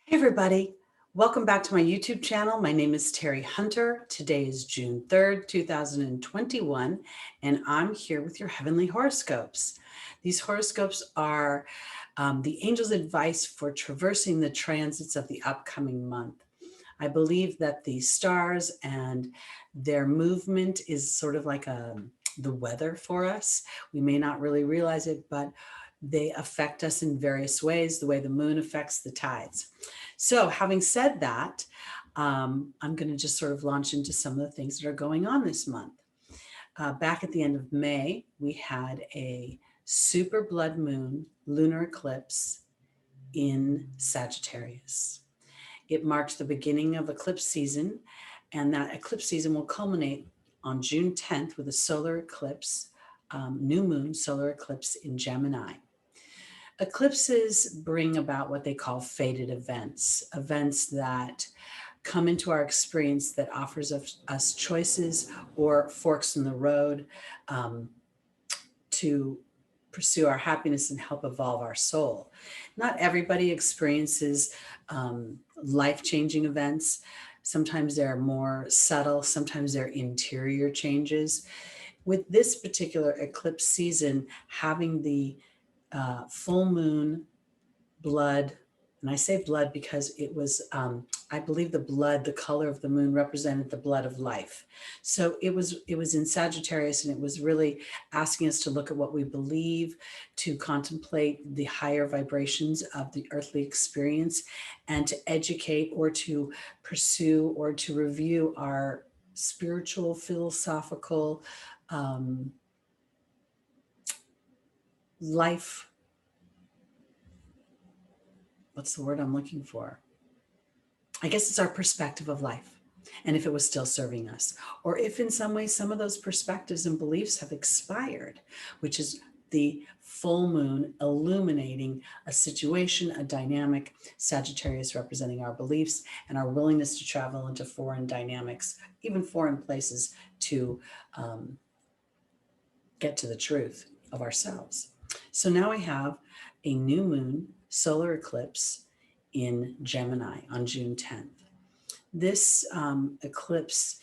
Hey everybody, welcome back to my YouTube channel. My name is Teri Hunter. Today is June 3rd, 2021, and I'm here with your heavenly horoscopes. These horoscopes are the angel's advice for traversing the transits of the upcoming month. I believe that the stars and their movement is sort of like the weather for us. We may not really realize it, but they affect us in various ways, the way the moon affects the tides. So having said that, I'm going to just sort of launch into some of the things that are going on this month. Back at the end of May, we had a super blood moon lunar eclipse in Sagittarius. It marks the beginning of eclipse season, and that eclipse season will culminate on June 10th with a solar eclipse, new moon solar eclipse in Gemini. Eclipses bring about what they call fated events, events that come into our experience that offers us choices or forks in the road to pursue our happiness and help evolve our soul. Not everybody experiences life-changing events. Sometimes they're more subtle, sometimes they're interior changes. With this particular eclipse season, having the full moon blood, and I say blood because it was, I believe the color of the moon represented the blood of life. So it was in Sagittarius, and it was really asking us to look at what we believe, to contemplate the higher vibrations of the earthly experience, and to educate or to pursue or to review our spiritual, philosophical, life. What's the word I'm looking for? I guess it's our perspective of life, and if it was still serving us, or if in some way some of those perspectives and beliefs have expired, which is the full moon illuminating a situation, a dynamic, Sagittarius representing our beliefs and our willingness to travel into foreign dynamics, even foreign places, to get to the truth of ourselves. So now we have a new moon solar eclipse in Gemini on June 10th. This eclipse,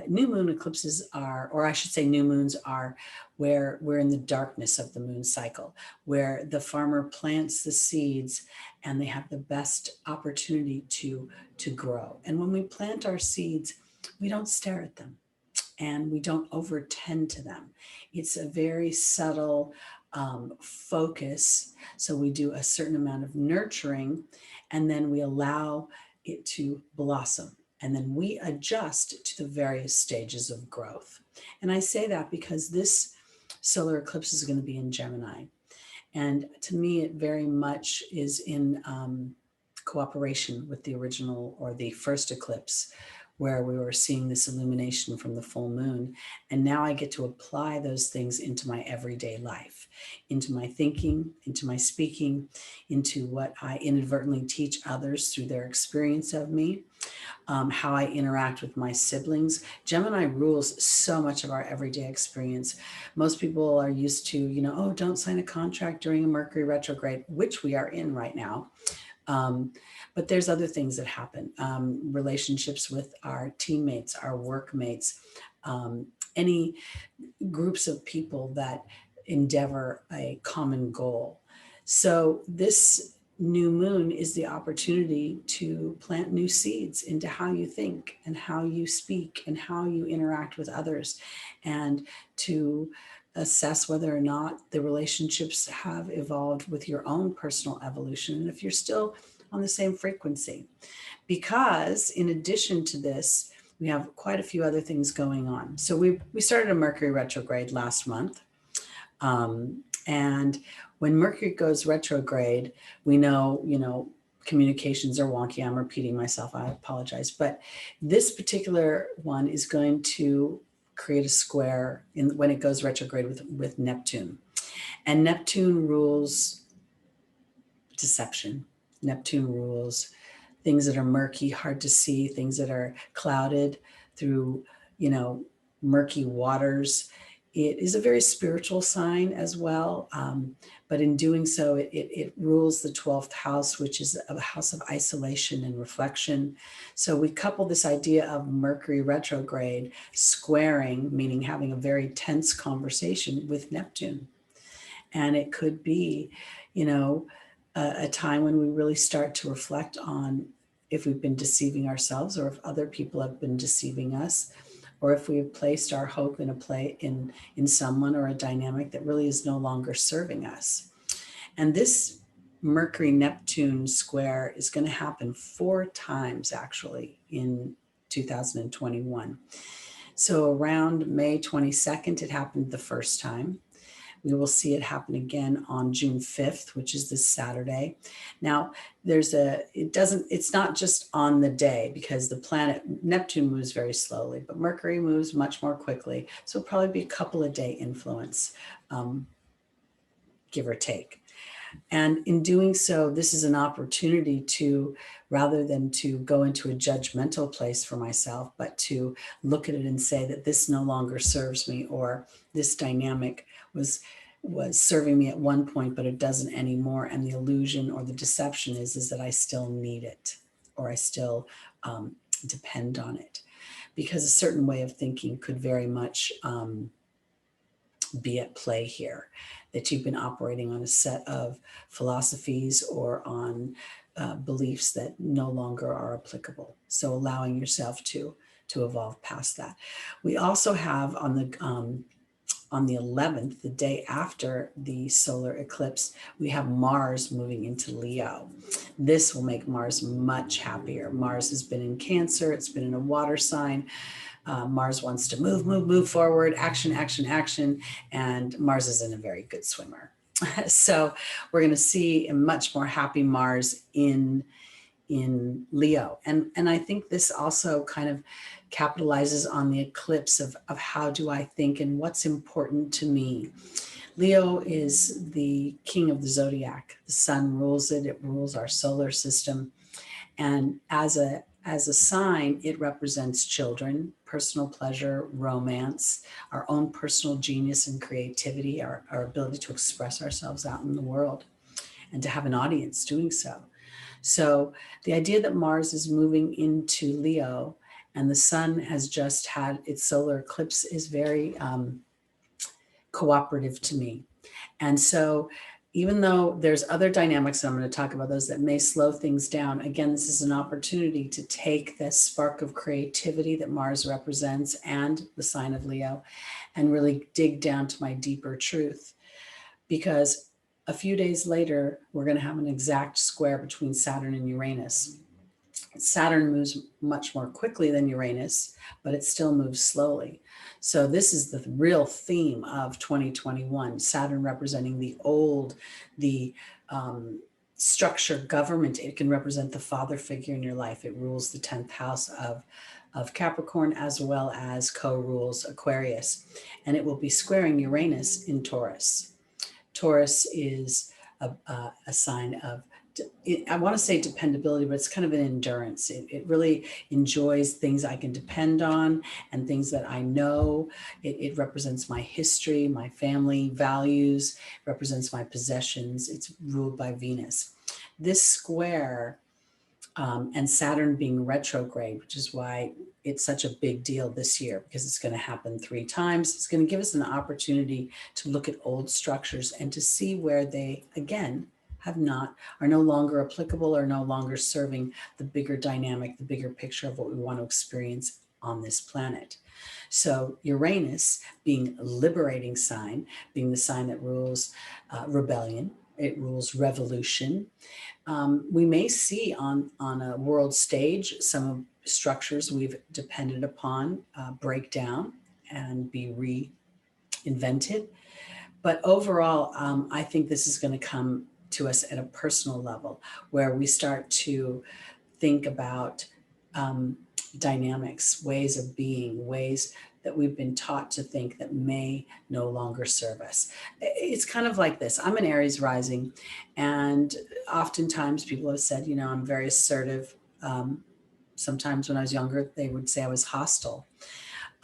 new moon eclipses are, or I should say new moons are, where we're in the darkness of the moon cycle, where the farmer plants the seeds and they have the best opportunity to grow. And when we plant our seeds, we don't stare at them and we don't overtend to them. It's a very subtle focus. So we do a certain amount of nurturing, and then we allow it to blossom. And then we adjust to the various stages of growth. And I say that because this solar eclipse is going to be in Gemini. And to me, it very much is in cooperation with the original or the first eclipse, where we were seeing this illumination from the full moon. And now I get to apply those things into my everyday life, into my thinking, into my speaking, into what I inadvertently teach others through their experience of me, how I interact with my siblings. Gemini rules so much of our everyday experience. Most people are used to, oh, don't sign a contract during a Mercury retrograde, which we are in right now. But there's other things that happen, relationships with our teammates, our workmates, any groups of people that endeavor a common goal. So this new moon is the opportunity to plant new seeds into how you think and how you speak and how you interact with others, and to assess whether or not the relationships have evolved with your own personal evolution, and if you're still on the same frequency. Because in addition to this, we have quite a few other things going on. So we started a Mercury retrograde last month. And when Mercury goes retrograde, we know, communications are wonky. I'm repeating myself, I apologize. But this particular one is going to create a square when it goes retrograde with Neptune. And Neptune rules deception. Neptune rules things that are murky, hard to see, things that are clouded through, murky waters. It is a very spiritual sign as well, but in doing so, it rules the 12th house, which is a house of isolation and reflection. So we couple this idea of Mercury retrograde squaring, meaning having a very tense conversation, with Neptune. And it could be, you know, a time when we really start to reflect on if we've been deceiving ourselves, or if other people have been deceiving us, or if we have placed our hope in someone or a dynamic that really is no longer serving us. And this Mercury Neptune square is going to happen 4 times actually in 2021. So around May 22nd, it happened the first time. We will see it happen again on June 5th, which is this Saturday. Now, it's not just on the day, because the planet Neptune moves very slowly, but Mercury moves much more quickly. So it'll probably be a couple of day influence, give or take. And in doing so, this is an opportunity to, rather than to go into a judgmental place for myself, but to look at it and say that this no longer serves me, or this dynamic was serving me at one point, but it doesn't anymore. And the illusion or the deception is that I still need it, or I still depend on it, because a certain way of thinking could very much be at play here, that you've been operating on a set of philosophies or on beliefs that no longer are applicable. So allowing yourself to evolve past that. We also have on the 11th, the day after the solar eclipse, we have Mars moving into Leo. This will make Mars much happier. Mars has been in Cancer. It's been in a water sign. Mars wants to move forward, action, action, action. And Mars isn't a very good swimmer. So we're going to see a much more happy Mars in Leo. And I think this also kind of capitalizes on the eclipse of how do I think and what's important to me. Leo is the king of the zodiac. The sun rules it. It rules our solar system. And as a sign, it represents children, personal pleasure, romance, our own personal genius and creativity, our ability to express ourselves out in the world and to have an audience doing so. So the idea that Mars is moving into Leo and the sun has just had its solar eclipse is very cooperative to me. And so even though there's other dynamics, and I'm going to talk about those that may slow things down, again, this is an opportunity to take this spark of creativity that Mars represents and the sign of Leo and really dig down to my deeper truth. Because a few days later, we're going to have an exact square between Saturn and Uranus. Saturn moves much more quickly than Uranus, but it still moves slowly. So this is the real theme of 2021, Saturn representing the old, the structure, government. It can represent the father figure in your life. It rules the 10th house of Capricorn, as well as co-rules Aquarius. And it will be squaring Uranus in Taurus. Taurus is a sign of, I want to say dependability, but it's kind of an endurance. It really enjoys things I can depend on and things that I know. It represents my history, my family values, represents my possessions. It's ruled by Venus. This square and Saturn being retrograde, which is why it's such a big deal this year, because it's going to happen 3 times. It's going to give us an opportunity to look at old structures and to see where they, again, are no longer applicable or no longer serving the bigger dynamic, the bigger picture of what we want to experience on this planet. So Uranus being a liberating sign, being the sign that rules rebellion, it rules revolution. We may see on a world stage some structures we've depended upon break down and be reinvented. But overall, I think this is going to come to us at a personal level, where we start to think about dynamics, ways of being, ways that we've been taught to think that may no longer serve us. It's kind of like this. I'm an Aries rising, and oftentimes people have said, you know, I'm very assertive. Sometimes when I was younger, they would say I was hostile.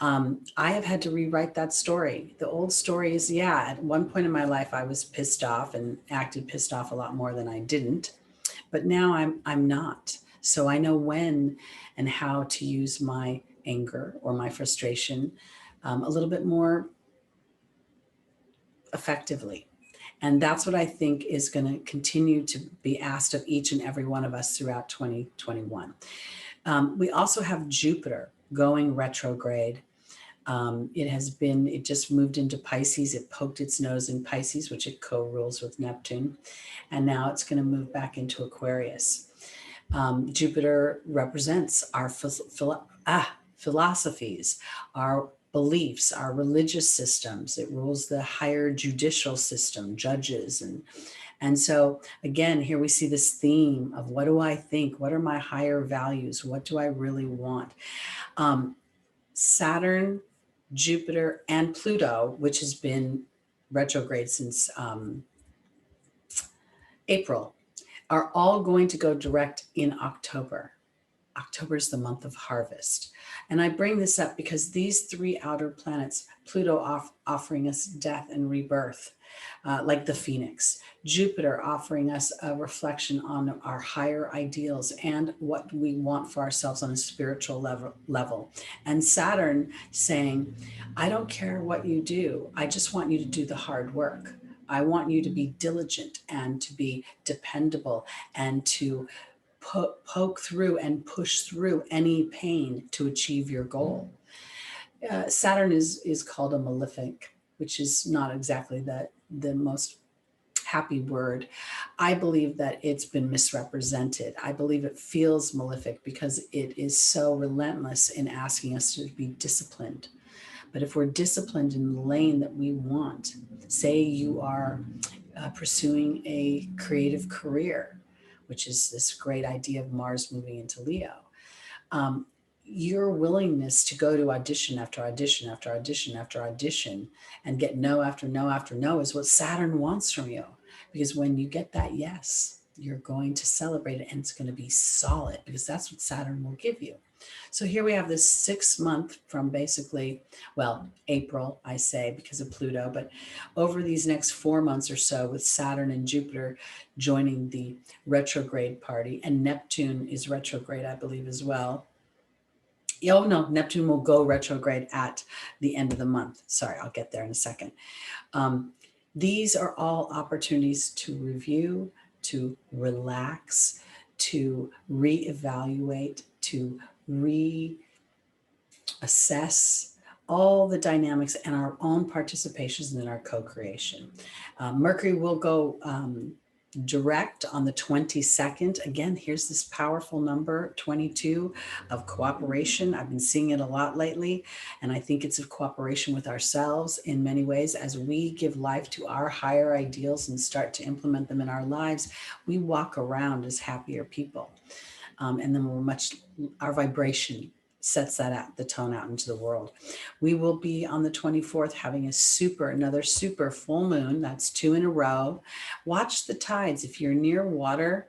I have had to rewrite that story. The old story is, yeah, at one point in my life, I was pissed off and acted pissed off a lot more than I didn't. But now I'm not. So I know when and how to use my anger or my frustration a little bit more effectively. And that's what I think is going to continue to be asked of each and every one of us throughout 2021. We also have Jupiter going retrograde. It just moved into Pisces. It poked its nose in Pisces, which it co-rules with Neptune. And now it's going to move back into Aquarius. Jupiter represents our philosophies, our beliefs, our religious systems. It rules the higher judicial system, judges. And so again, here we see this theme of what do I think? What are my higher values? What do I really want? Saturn, Jupiter, and Pluto, which has been retrograde since April, are all going to go direct in October. October is the month of harvest. And I bring this up because these three outer planets, Pluto offering us death and rebirth, like the phoenix, Jupiter offering us a reflection on our higher ideals and what we want for ourselves on a spiritual level. And Saturn saying, I don't care what you do. I just want you to do the hard work. I want you to be diligent and to be dependable and to poke through and push through any pain to achieve your goal. Saturn is called a malefic, which is not exactly the most happy word. I believe that it's been misrepresented. I believe it feels malefic because it is so relentless in asking us to be disciplined. But if we're disciplined in the lane that we want, say you are pursuing a creative career, which is this great idea of Mars moving into Leo, your willingness to go to audition after audition after audition after audition and get no after no after no is what Saturn wants from you. Because when you get that yes, you're going to celebrate it and it's going to be solid because that's what Saturn will give you. So here we have this 6 month from basically, well, April, I say because of Pluto, but over these next 4 months or so with Saturn and Jupiter joining the retrograde party, and Neptune is retrograde, I believe, as well. Oh no, Neptune will go retrograde at the end of the month. Sorry, I'll get there in a second. These are all opportunities to review, to relax, to reevaluate, to reassess all the dynamics and our own participations in our co-creation. Mercury will go direct on the 22nd. Again, here's this powerful number, 22, of cooperation. I've been seeing it a lot lately, and I think it's of cooperation with ourselves in many ways. As we give life to our higher ideals and start to implement them in our lives, we walk around as happier people. And then our vibration sets that out, the tone out into the world. We will be on the 24th having another super full moon. That's 2 in a row. Watch the tides. If you're near water,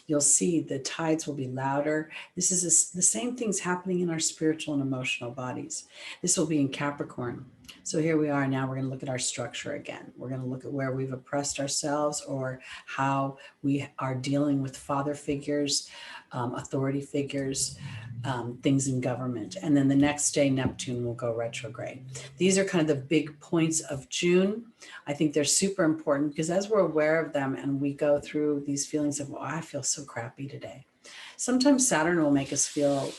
you'll see the tides will be louder. This is the same things happening in our spiritual and emotional bodies. This will be in Capricorn. So here we are now, we're going to look at our structure again. We're going to look at where we've oppressed ourselves or how we are dealing with father figures, authority figures, things in government. And then the next day, Neptune will go retrograde. These are kind of the big points of June. I think they're super important because as we're aware of them and we go through these feelings of, oh, I feel so crappy today. Sometimes Saturn will make us feel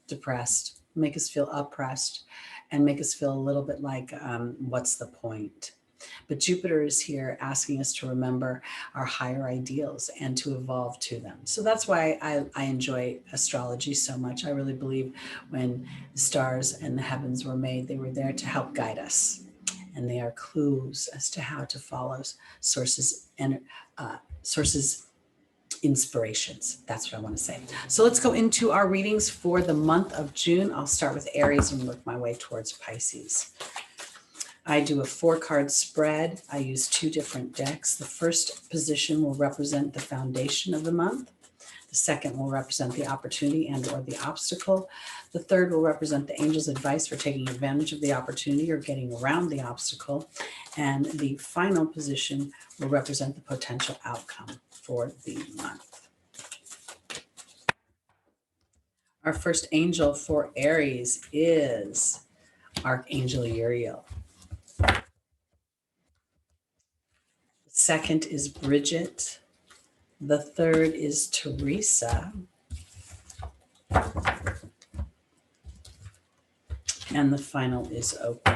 depressed, make us feel oppressed, and make us feel a little bit like, what's the point? But Jupiter is here asking us to remember our higher ideals and to evolve to them. So that's why I enjoy astrology so much. I really believe when the stars and the heavens were made, they were there to help guide us. And they are clues as to how to follow sources and inspirations. That's what I want to say. So let's go into our readings for the month of June. I'll start with Aries and work my way towards Pisces. I do a 4-card spread. I use 2 different decks. The first position will represent the foundation of the month. The second will represent the opportunity and or the obstacle. The third will represent the angel's advice for taking advantage of the opportunity or getting around the obstacle. And the final position will represent the potential outcome for the month. Our first angel for Aries is Archangel Uriel. The second is Bridget. The third is Teresa. And the final is Opal.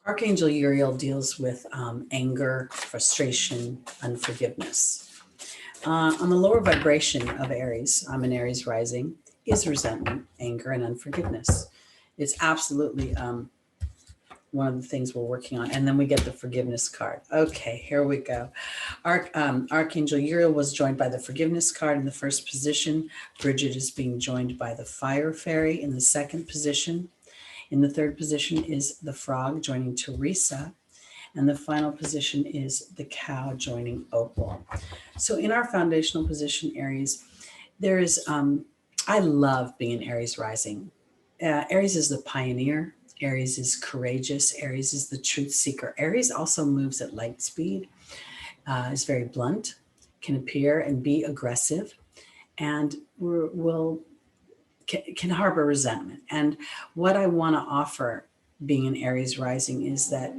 Archangel Uriel deals with anger, frustration, unforgiveness. On the lower vibration of Aries, I'm an Aries rising, is resentment, anger, and unforgiveness. It's absolutely one of the things we're working on. And then we get the forgiveness card. Okay, here we go. Archangel Uriel was joined by the forgiveness card in the first position. Bridget is being joined by the fire fairy in the second position. In the third position is the frog joining Teresa. And the final position is the cow joining Opal. So in our foundational position, Aries, there is, I love being an Aries rising. Aries is the pioneer. Aries is courageous. Aries is the truth seeker. Aries also moves at light speed, is very blunt, can appear and be aggressive, and can harbor resentment. And what I want to offer being an Aries rising is that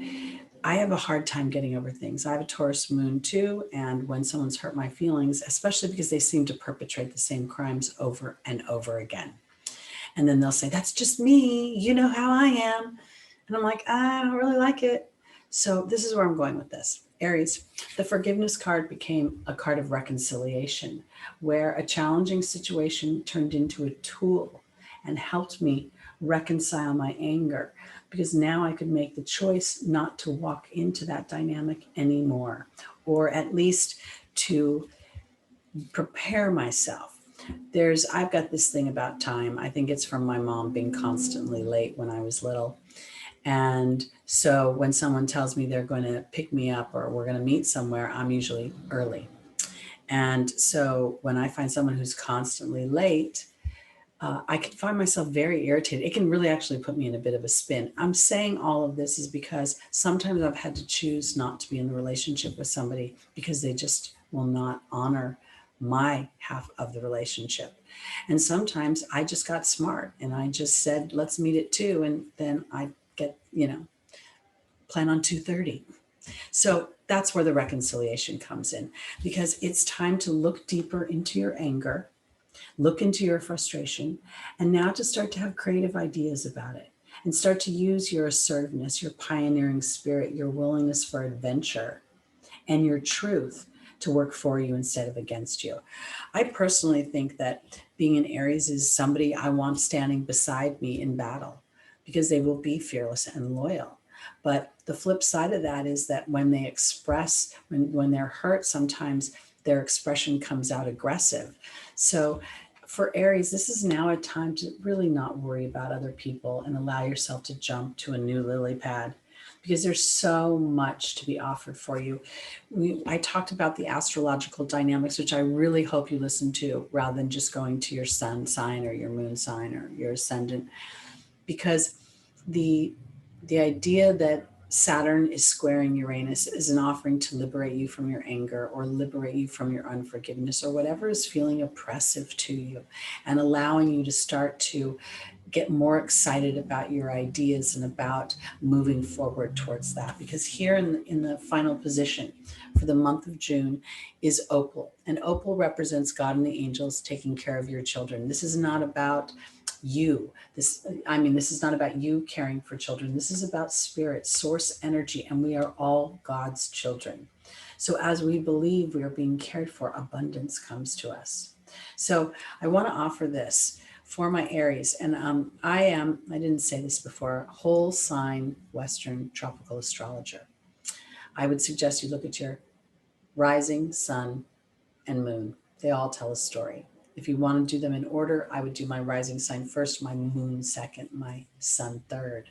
I have a hard time getting over things. I have a Taurus moon too, and when someone's hurt my feelings, especially because they seem to perpetrate the same crimes over and over again. And then they'll say, that's just me, you know how I am. And I'm like, I don't really like it. So this is where I'm going with this. Aries, the forgiveness card became a card of reconciliation, where a challenging situation turned into a tool and helped me reconcile my anger, because now I could make the choice not to walk into that dynamic anymore, or at least to prepare myself. I've got this thing about time. I think it's from my mom being constantly late when I was little. And so when someone tells me they're going to pick me up or we're going to meet somewhere, I'm usually early. And so when I find someone who's constantly late, I can find myself very irritated. It can really actually put me in a bit of a spin. I'm saying all of this is because sometimes I've had to choose not to be in the relationship with somebody because they just will not honor my half of the relationship. And sometimes I just got smart and I just said, let's meet at 2. And then I get, plan on 2:30. So that's where the reconciliation comes in, because it's time to look deeper into your anger, look into your frustration, and now to start to have creative ideas about it and start to use your assertiveness, your pioneering spirit, your willingness for adventure, and your truth to work for you instead of against you. I personally think that being an Aries is somebody I want standing beside me in battle, because they will be fearless and loyal. But the flip side of that is that when they express, when they're hurt, sometimes their expression comes out aggressive. So for Aries, this is now a time to really not worry about other people and allow yourself to jump to a new lily pad, because there's so much to be offered for you. I talked about the astrological dynamics, which I really hope you listen to, rather than just going to your sun sign or your moon sign or your ascendant, because the idea that Saturn is squaring Uranus is an offering to liberate you from your anger or liberate you from your unforgiveness or whatever is feeling oppressive to you, and allowing you to start to get more excited about your ideas and about moving forward towards that. Because here in the final position for the month of June is Opal, and Opal represents God and the angels taking care of your children. This is not about you. This is not about you caring for children. This is about spirit, source energy, and we are all God's children. So as we believe we are being cared for, abundance comes to us. So I want to offer this for my Aries, and I didn't say this before, whole sign Western tropical astrologer. I would suggest you look at your rising, sun, and moon. They all tell a story. If you want to do them in order, I would do my rising sign first, my moon second, my sun third.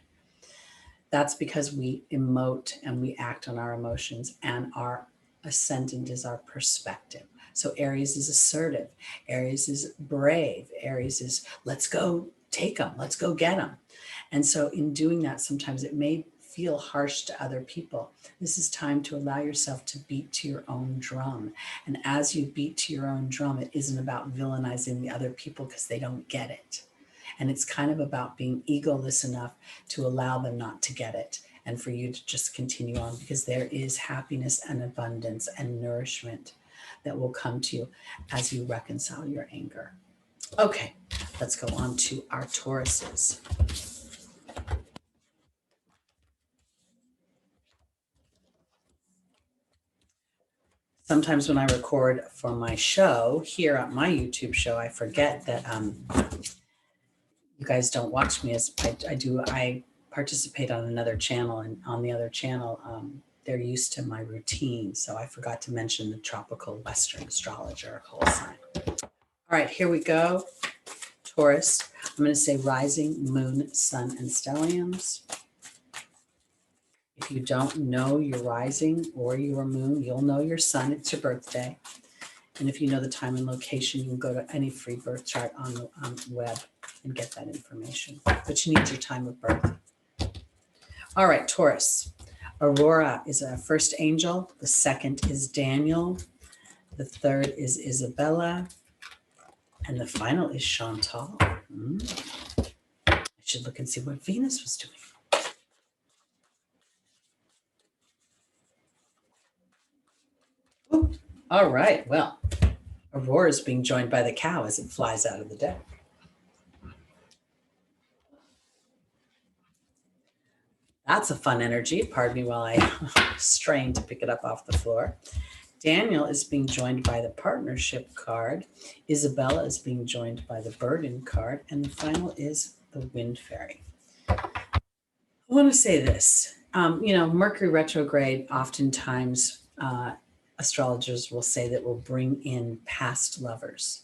That's because we emote and we act on our emotions, and our ascendant is our perspective. So Aries is assertive. Aries is brave. Aries is, let's go take them. Let's go get them. And so in doing that, sometimes it may feel harsh to other people. This is time to allow yourself to beat to your own drum. And as you beat to your own drum, it isn't about villainizing the other people because they don't get it. And it's kind of about being egoless enough to allow them not to get it, and for you to just continue on, because there is happiness and abundance and nourishment that will come to you as you reconcile your anger. Okay, let's go on to our Tauruses. Sometimes when I record for my show here at my YouTube show, I forget that you guys don't watch me as I do. I participate on another channel, and on the other channel, they're used to my routine. So I forgot to mention the tropical Western astrologer whole sign. All right, here we go. Taurus, I'm going to say rising, moon, sun, and stelliums. If you don't know your rising or your moon, you'll know your sun. It's your birthday. And if you know the time and location, you can go to any free birth chart on the web and get that information. But you need your time of birth. All right, Taurus. Aurora is a first angel. The second is Daniel. The third is Isabella. And the final is Chantal. I should look and see what Venus was doing. Ooh, all right, well, Aurora is being joined by the cow as it flies out of the deck. That's a fun energy. Pardon me while I strain to pick it up off the floor. Daniel is being joined by the partnership card. Isabella is being joined by the burden card. And the final is the wind fairy. I want to say this. Mercury retrograde, oftentimes astrologers will say that will bring in past lovers.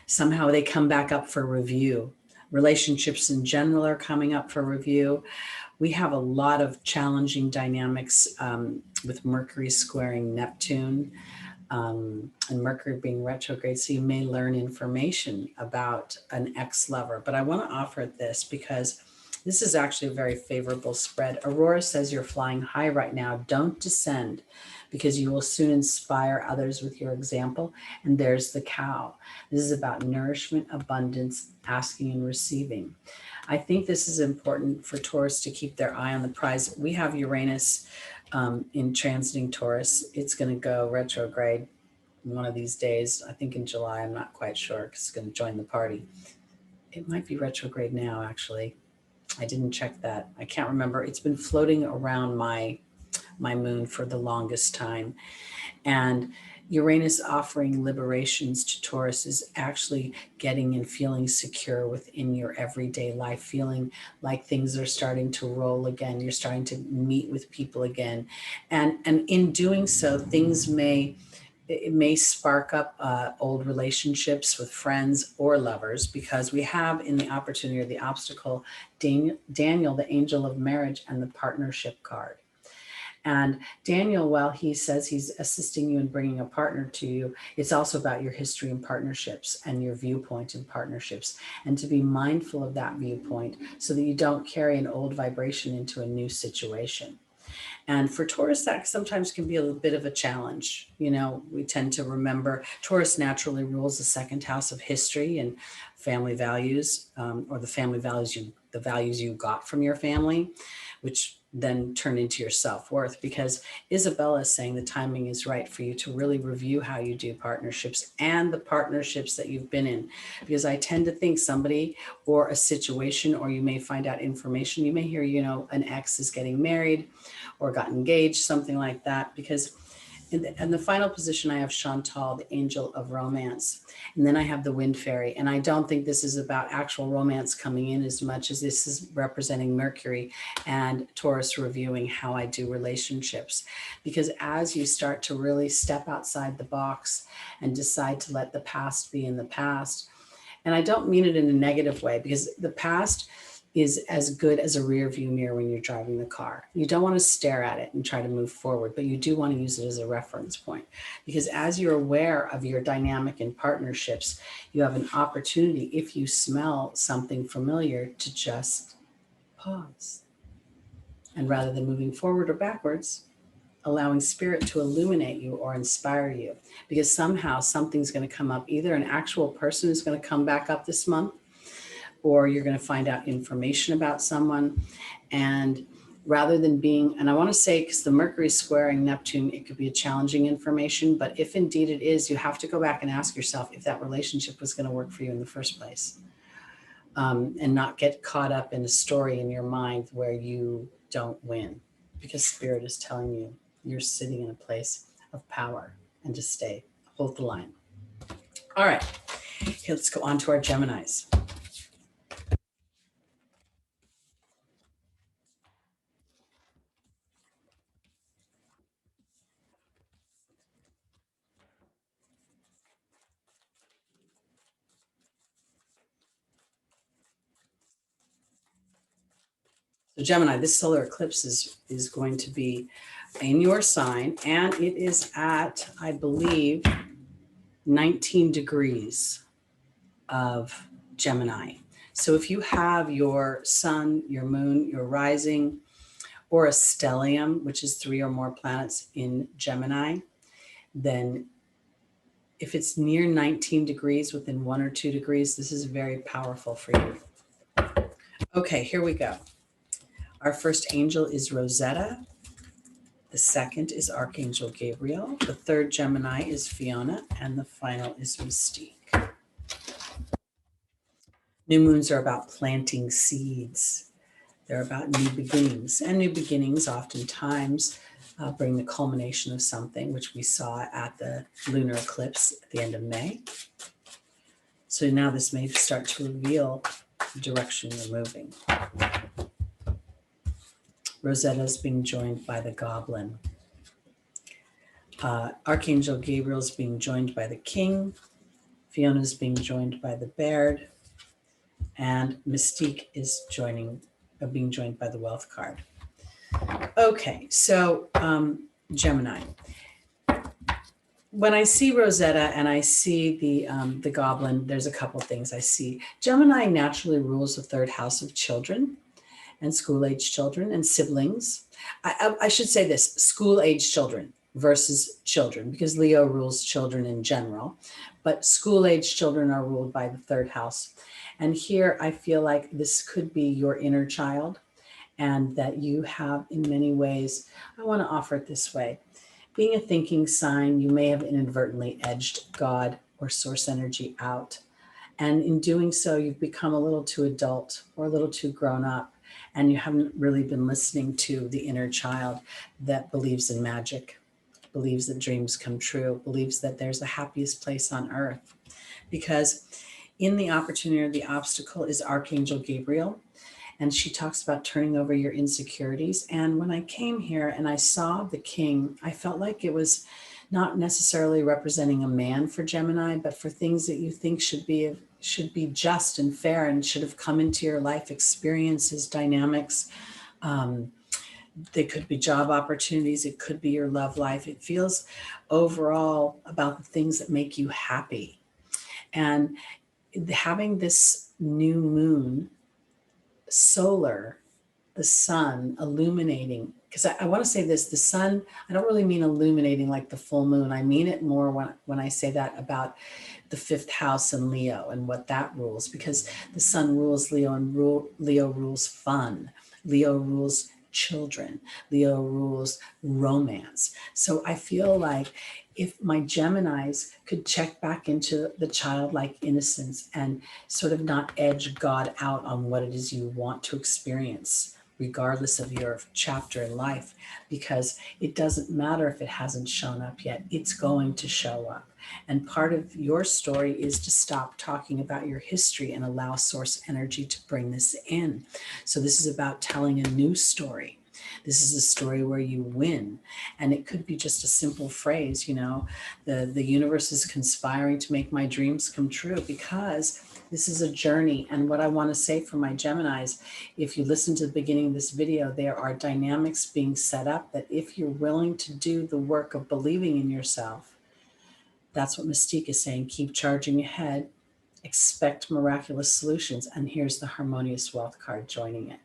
Somehow they come back up for review. Relationships in general are coming up for review. We have a lot of challenging dynamics with Mercury squaring Neptune and Mercury being retrograde. So you may learn information about an ex-lover. But I want to offer this because this is actually a very favorable spread. Aurora says you're flying high right now. Don't descend, because you will soon inspire others with your example. And there's the cow. This is about nourishment, abundance, asking and receiving. I think this is important for Taurus to keep their eye on the prize. We have Uranus in transiting Taurus. It's going to go retrograde one of these days. I think in July. I'm not quite sure because it's going to join the party. It might be retrograde now, actually. I didn't check that. I can't remember. It's been floating around my moon for the longest time. And Uranus offering liberations to Taurus is actually getting and feeling secure within your everyday life, feeling like things are starting to roll again. You're starting to meet with people again. And in doing so, it may spark up old relationships with friends or lovers, because we have in the opportunity or the obstacle, Daniel, the angel of marriage, and the partnership card. And Daniel, while he says he's assisting you in bringing a partner to you, it's also about your history in partnerships and your viewpoint in partnerships, and to be mindful of that viewpoint so that you don't carry an old vibration into a new situation. And for Taurus, that sometimes can be a little bit of a challenge. We tend to remember Taurus naturally rules the second house of history and family values, or the values you got from your family, which then turn into your self-worth, because Isabella is saying the timing is right for you to really review how you do partnerships and the partnerships that you've been in. Because I tend to think somebody or a situation, or you may find out information, you may hear, an ex is getting married or got engaged, something like that, because in the final position, I have Chantal, the angel of romance. And then I have the wind fairy. And I don't think this is about actual romance coming in as much as this is representing Mercury and Taurus reviewing how I do relationships. Because as you start to really step outside the box and decide to let the past be in the past, and I don't mean it in a negative way, because the past is as good as a rear view mirror when you're driving the car. You don't want to stare at it and try to move forward, but you do want to use it as a reference point, because as you're aware of your dynamic in partnerships, you have an opportunity, if you smell something familiar, to just pause. And rather than moving forward or backwards, allowing spirit to illuminate you or inspire you, because somehow something's going to come up. Either an actual person is going to come back up this month, or you're going to find out information about someone. And rather than being, and I want to say, because the Mercury squaring Neptune, it could be a challenging information, but if indeed it is, you have to go back and ask yourself if that relationship was going to work for you in the first place. And not get caught up in a story in your mind where you don't win, because spirit is telling you you're sitting in a place of power, and to stay, hold the line. All right, okay, let's go on to our Geminis. So Gemini, this solar eclipse is going to be in your sign, and it is at, I believe, 19 degrees of Gemini. So if you have your sun, your moon, your rising, or a stellium, which is 3 or more planets in Gemini, then if it's near 19 degrees, within 1 or 2 degrees, this is very powerful for you. Okay, here we go. Our first angel is Rosetta. The second is Archangel Gabriel. The third Gemini is Fiona. And the final is Mystique. New moons are about planting seeds. They're about new beginnings. And new beginnings oftentimes bring the culmination of something, which we saw at the lunar eclipse at the end of May. So now this may start to reveal the direction you're moving. Rosetta is being joined by the goblin. Archangel Gabriel is being joined by the king. Fiona is being joined by the Baird. And Mystique is being joined by the wealth card. Okay, so Gemini. When I see Rosetta and I see the goblin, there's a couple things I see. Gemini naturally rules the third house of children and school-age children and siblings. I should say this, school-age children versus children, because Leo rules children in general, but school-age children are ruled by the third house. And here I feel like this could be your inner child, and that you have, in many ways, I want to offer it this way. Being a thinking sign, you may have inadvertently edged God or source energy out. And in doing so, you've become a little too adult or a little too grown up, and you haven't really been listening to the inner child that believes in magic, believes that dreams come true, believes that there's the happiest place on earth. Because in the opportunity or the obstacle is Archangel Gabriel, and she talks about turning over your insecurities. And when I came here and I saw the king, I felt like it was not necessarily representing a man for Gemini, but for things that you think should be just and fair and should have come into your life, experiences, dynamics. They could be job opportunities. It could be your love life. It feels overall about the things that make you happy. And having this new moon, solar, the sun illuminating, because I want to say this, the sun, I don't really mean illuminating like the full moon. I mean it more when I say that about the fifth house and Leo and what that rules, because the sun rules Leo, and Leo rules fun. Leo rules children. Leo rules romance. So I feel like if my Geminis could check back into the childlike innocence and sort of not edge God out on what it is you want to experience, regardless of your chapter in life, because it doesn't matter if it hasn't shown up yet, it's going to show up. And part of your story is to stop talking about your history and allow source energy to bring this in. So this is about telling a new story. This is a story where you win. And it could be just a simple phrase, the universe is conspiring to make my dreams come true, because This is a journey. And what I want to say for my Geminis, if you listen to the beginning of this video, there are dynamics being set up that if you're willing to do the work of believing in yourself, that's what Mystique is saying. Keep charging ahead, expect miraculous solutions. And here's the harmonious wealth card joining it.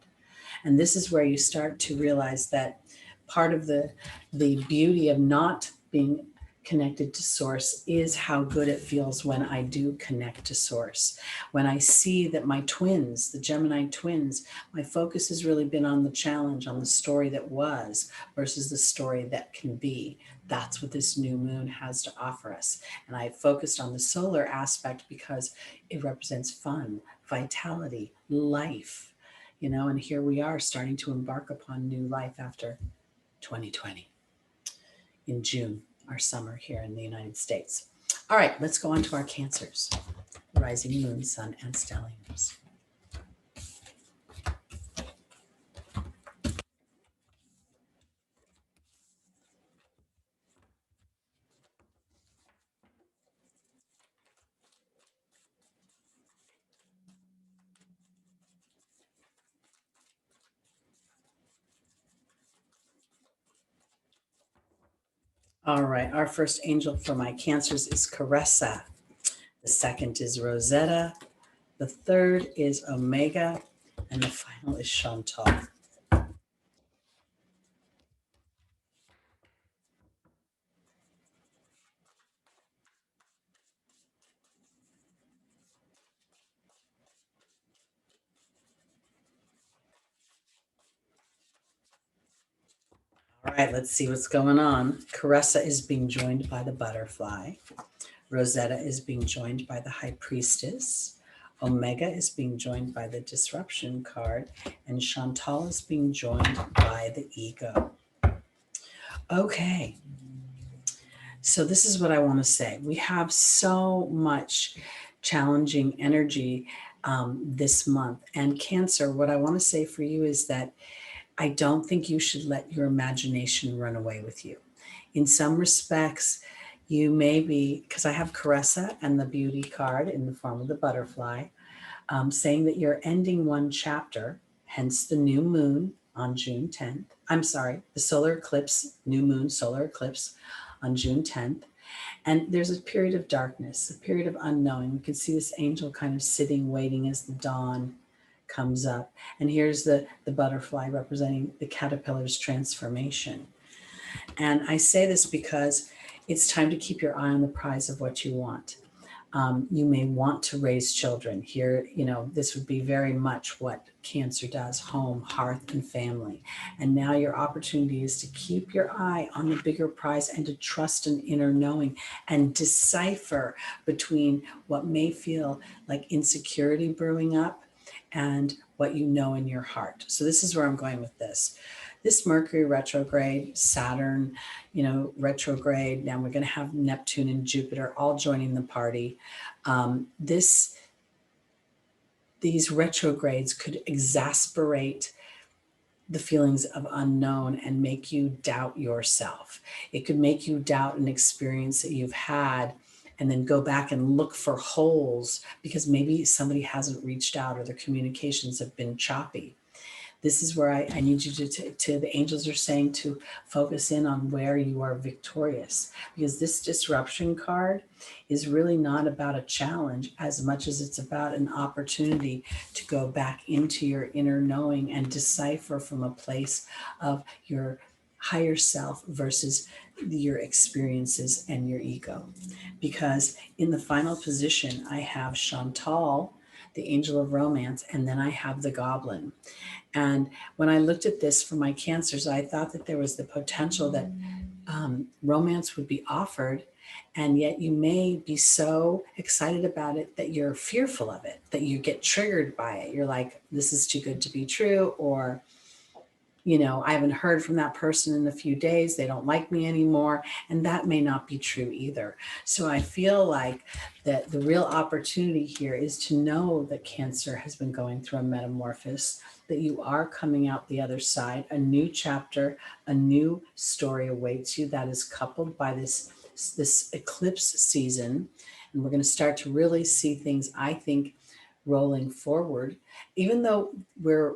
And this is where you start to realize that part of the beauty of not being connected to source is how good it feels when I do connect to source. When I see that my twins, the Gemini twins, my focus has really been on the challenge, on the story that was versus the story that can be. That's what this new moon has to offer us. And I focused on the solar aspect because it represents fun, vitality, life, you know, and here we are starting to embark upon new life after 2020 in June, our summer here in the United States. All right, let's go on to our Cancers, rising moon, sun, and stelliums. All right, our first angel for my Cancers is Caressa. The second is Rosetta. The third is Omega. And the final is Chantal. All right, let's see what's going on. Caressa is being joined by the butterfly. Rosetta is being joined by the high priestess. Omega is being joined by the disruption card. And Chantal is being joined by the ego. Okay. So this is what I want to say. We have so much challenging energy this month. And Cancer, what I want to say for you is that I don't think you should let your imagination run away with you. In some respects, you may be, because I have Caressa and the beauty card in the form of the butterfly, saying that you're ending one chapter, hence the new moon on June 10th. I'm sorry, the solar eclipse, new moon, solar eclipse on June 10th. And there's a period of darkness, a period of unknowing. We can see this angel kind of sitting, waiting as the dawn comes up. And here's the butterfly representing the caterpillar's transformation. And I say this because it's time to keep your eye on the prize of what you want. You may want to raise children. Here, you know, this would be very much what Cancer does: home, hearth, and family. And now your opportunity is to keep your eye on the bigger prize and to trust an inner knowing and decipher between what may feel like insecurity brewing up and what you know in your heart. So this is where I'm going with this. This Mercury retrograde, Saturn, you know, retrograde. Now we're going to have Neptune and Jupiter all joining the party. These retrogrades could exasperate the feelings of unknown and make you doubt yourself. It could make you doubt an experience that you've had and then go back and look for holes because maybe somebody hasn't reached out or the communications have been choppy. This is where I need you to, the angels are saying to focus in on where you are victorious, because this disruption card is really not about a challenge as much as it's about an opportunity to go back into your inner knowing and decipher from a place of your higher self versus your experiences and your ego. Because in the final position, I have Chantal, the angel of romance, and then I have the goblin. And when I looked at this for my Cancers, I thought that there was the potential that romance would be offered, and yet you may be so excited about it that you're fearful of it, that you get triggered by it. You're like, this is too good to be true, or, you know, I haven't heard from that person in a few days. They don't like me anymore. And that may not be true either. So I feel like that the real opportunity here is to know that Cancer has been going through a metamorphosis, that you are coming out the other side. A new chapter, a new story awaits you that is coupled by this eclipse season. And we're going to start to really see things, I think, rolling forward, even though we're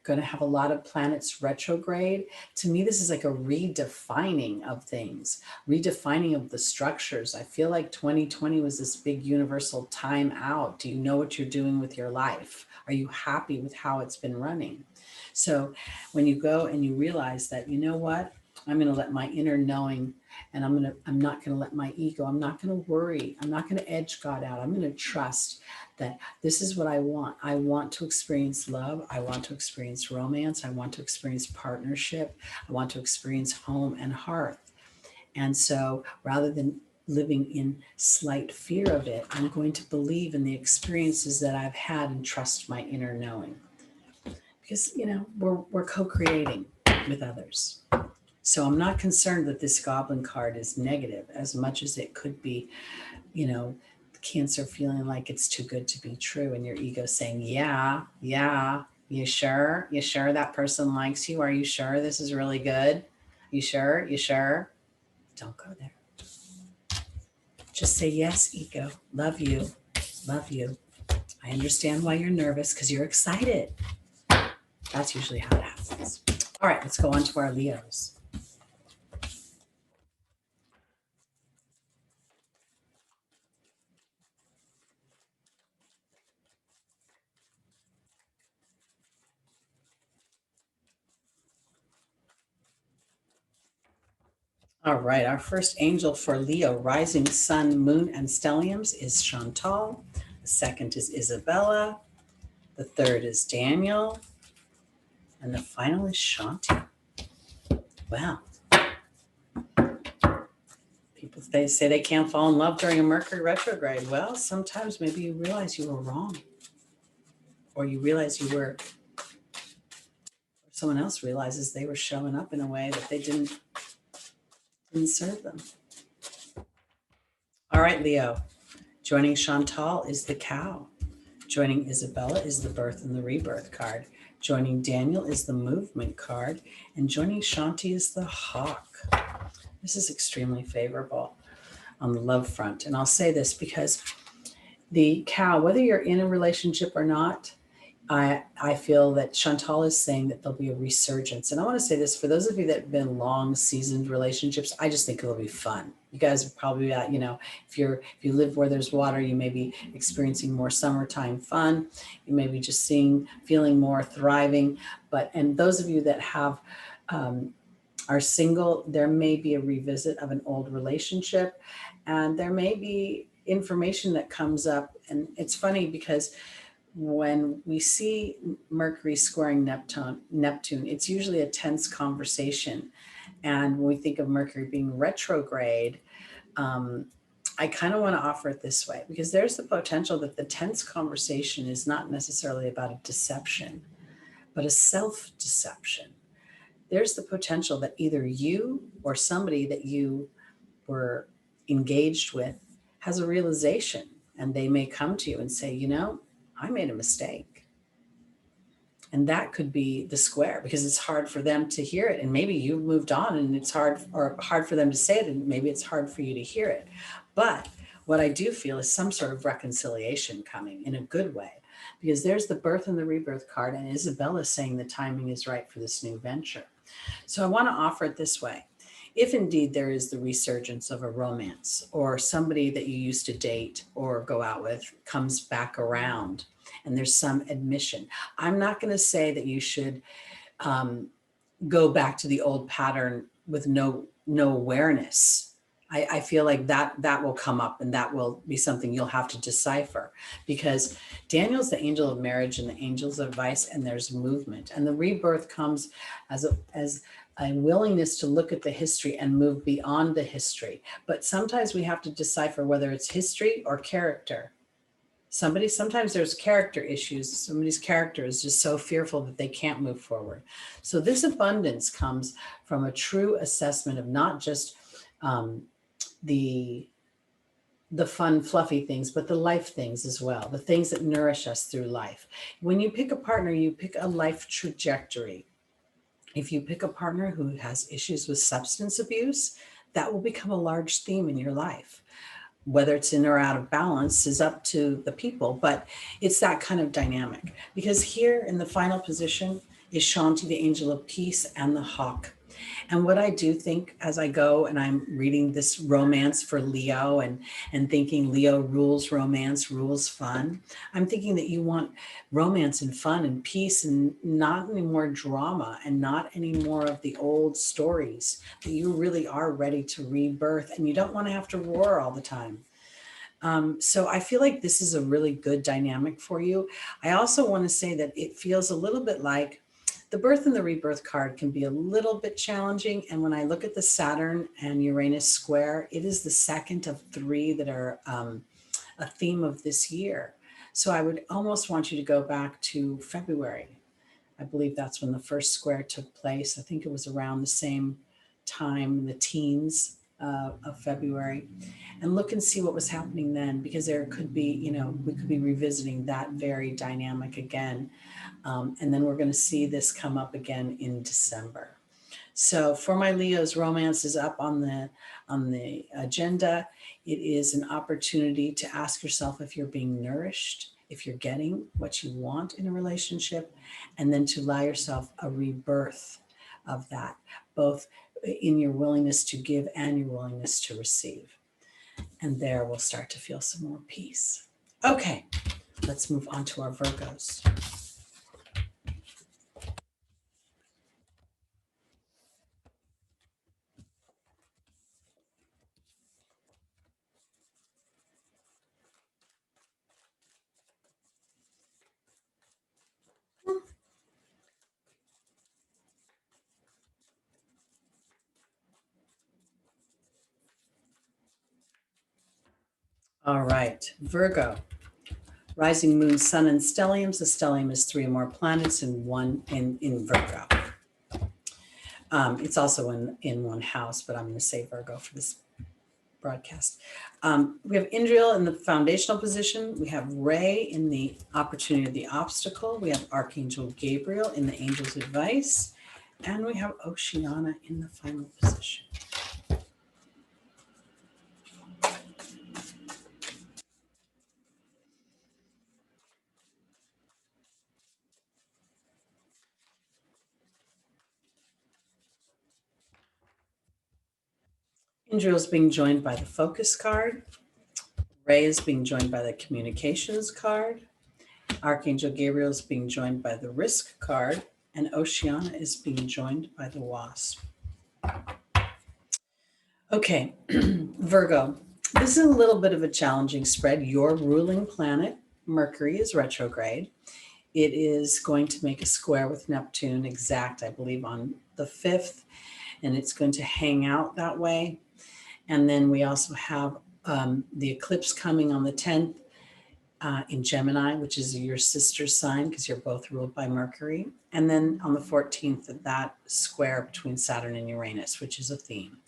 going to have a lot of planets retrograde. To me, this is like a redefining of things, redefining of the structures. I feel like 2020 was this big universal time out. Do you know what you're doing with your life? Are you happy with how it's been running? So when you go and you realize that, you know what, I'm going to let my inner knowing, and I'm not going to let my ego, I'm not going to worry, I'm not going to edge God out. I'm going to trust that this is what I want. I want to experience love. I want to experience romance. I want to experience partnership. I want to experience home and hearth. And so rather than living in slight fear of it, I'm going to believe in the experiences that I've had and trust my inner knowing. Because, you know, we're co-creating with others. So I'm not concerned that this Goblin card is negative as much as it could be, you know, Cancer feeling like it's too good to be true, and your ego saying, yeah, you sure that person likes you? Are you sure this is really good? You sure? Don't go there. Just say yes, ego. Love you. I understand why you're nervous, because you're excited. That's usually how it happens. All right, let's go on to our Leos. All right, our first angel for Leo, rising sun, moon, and stelliums is Chantal. The second is Isabella. The third is Daniel. And the final is Shanti. Wow. People, they say they can't fall in love during a Mercury retrograde. Well, sometimes maybe you realize you were wrong. Or you realize you were, or someone else realizes they were showing up in a way that they didn't serve them. All right, Leo. Joining Chantal is the cow. Joining Isabella is the birth and the rebirth card. Joining Daniel is the movement card. And joining Shanti is the hawk. This is extremely favorable on the love front. And I'll say this because the cow, whether you're in a relationship or not, I feel that Chantal is saying that there'll be a resurgence. And I want to say this, for those of you that have been long seasoned relationships, I just think it'll be fun. You guys are probably, you know, if you live where there's water, you may be experiencing more summertime fun. You may be just feeling more thriving. And those of you that have, are single, there may be a revisit of an old relationship, and there may be information that comes up. And it's funny because when we see Mercury squaring Neptune, it's usually a tense conversation. And when we think of Mercury being retrograde, I kind of want to offer it this way, because there's the potential that the tense conversation is not necessarily about a deception, but a self-deception. There's the potential that either you or somebody that you were engaged with has a realization, and they may come to you and say, you know, I made a mistake. And that could be the square, because it's hard for them to hear it. And maybe you've moved on and it's hard for them to say it. And maybe it's hard for you to hear it. But what I do feel is some sort of reconciliation coming in a good way, because there's the birth and the rebirth card. And Isabella saying the timing is right for this new venture. So I want to offer it this way. If indeed there is the resurgence of a romance, or somebody that you used to date or go out with comes back around, and there's some admission, I'm not going to say that you should go back to the old pattern with no awareness. I feel like that will come up, and that will be something you'll have to decipher, because Daniel's the angel of marriage and the angels of advice, and there's movement, and the rebirth comes as a willingness to look at the history and move beyond the history. But sometimes we have to decipher whether it's history or character. Sometimes there's character issues. Somebody's character is just so fearful that they can't move forward. So this abundance comes from a true assessment of not just the fun, fluffy things, but the life things as well, the things that nourish us through life. When you pick a partner, you pick a life trajectory. If you pick a partner who has issues with substance abuse, that will become a large theme in your life. whether it's in or out of balance is up to the people, but it's that kind of dynamic. Because here in the final position is Shanti, the angel of peace, and the hawk. And what I do think as I go and I'm reading this romance for Leo and thinking Leo rules romance, rules fun, I'm thinking that you want romance and fun and peace and not any more drama and not any more of the old stories, that you really are ready to rebirth and you don't want to have to roar all the time. So I feel like this is a really good dynamic for you. I also want to say that it feels a little bit like the birth and the rebirth card can be a little bit challenging. And when I look at the Saturn and Uranus square, it is the second of three that are a theme of this year. So I would almost want you to go back to February. I believe that's when the first square took place. I think it was around the same time, the teens of February, and look and see what was happening then, because there could be, we could be revisiting that very dynamic again. And then we're going to see this come up again in December. So for my Leos, romance is up on the agenda. It is an opportunity to ask yourself if you're being nourished, if you're getting what you want in a relationship, and then to allow yourself a rebirth of that, both in your willingness to give and your willingness to receive. And there we'll start to feel some more peace. Okay, let's move on to our Virgos. All right, Virgo. Rising moon, sun, and stelliums. The stellium is 3 or more planets in one in Virgo. It's also in one house, but I'm going to say Virgo for this broadcast. We have Indriel in the foundational position. We have Ray in the opportunity of the obstacle. We have Archangel Gabriel in the angel's advice. And we have Oceana in the final position. Indriel is being joined by the focus card. Ray is being joined by the communications card. Archangel Gabriel is being joined by the risk card, and Oceana is being joined by the wasp. Okay, Virgo, this is a little bit of a challenging spread. Your ruling planet, Mercury, is retrograde. It is going to make a square with Neptune exact, I believe, on the 5th, and it's going to hang out that way. And then we also have the eclipse coming on the 10th in Gemini, which is your sister sign because you're both ruled by Mercury. And then on the 14th, that square between Saturn and Uranus, which is a theme.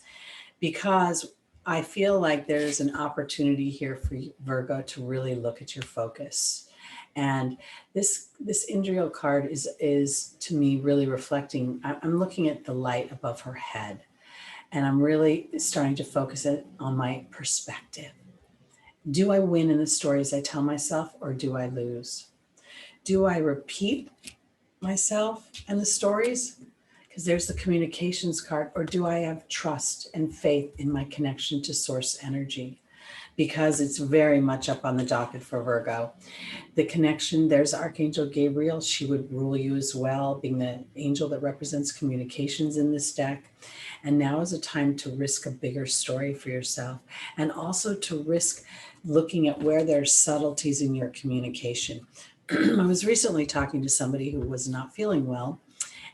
Because I feel like there's an opportunity here for Virgo to really look at your focus. And this Indriel card is to me really reflecting, I'm looking at the light above her head. And I'm really starting to focus it on my perspective. Do I win in the stories I tell myself, or do I lose? Do I repeat myself and the stories? Because there's the communications card. Or do I have trust and faith in my connection to source energy? Because it's very much up on the docket for Virgo. The connection, there's Archangel Gabriel. She would rule you as well, being the angel that represents communications in this deck. And now is a time to risk a bigger story for yourself, and also to risk looking at where there's subtleties in your communication. I was recently talking to somebody who was not feeling well,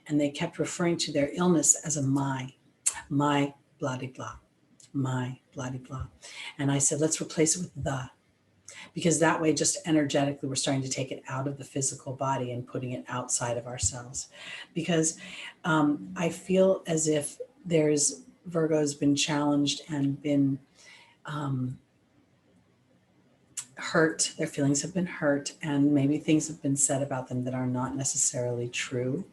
and they kept referring to their illness as a my blah-de-blah, my blah-de-blah. And I said, let's replace it with the, because that way just energetically we're starting to take it out of the physical body and putting it outside of ourselves. Because I feel as if Virgo's been challenged and been hurt. Their feelings have been hurt, and maybe things have been said about them that are not necessarily true.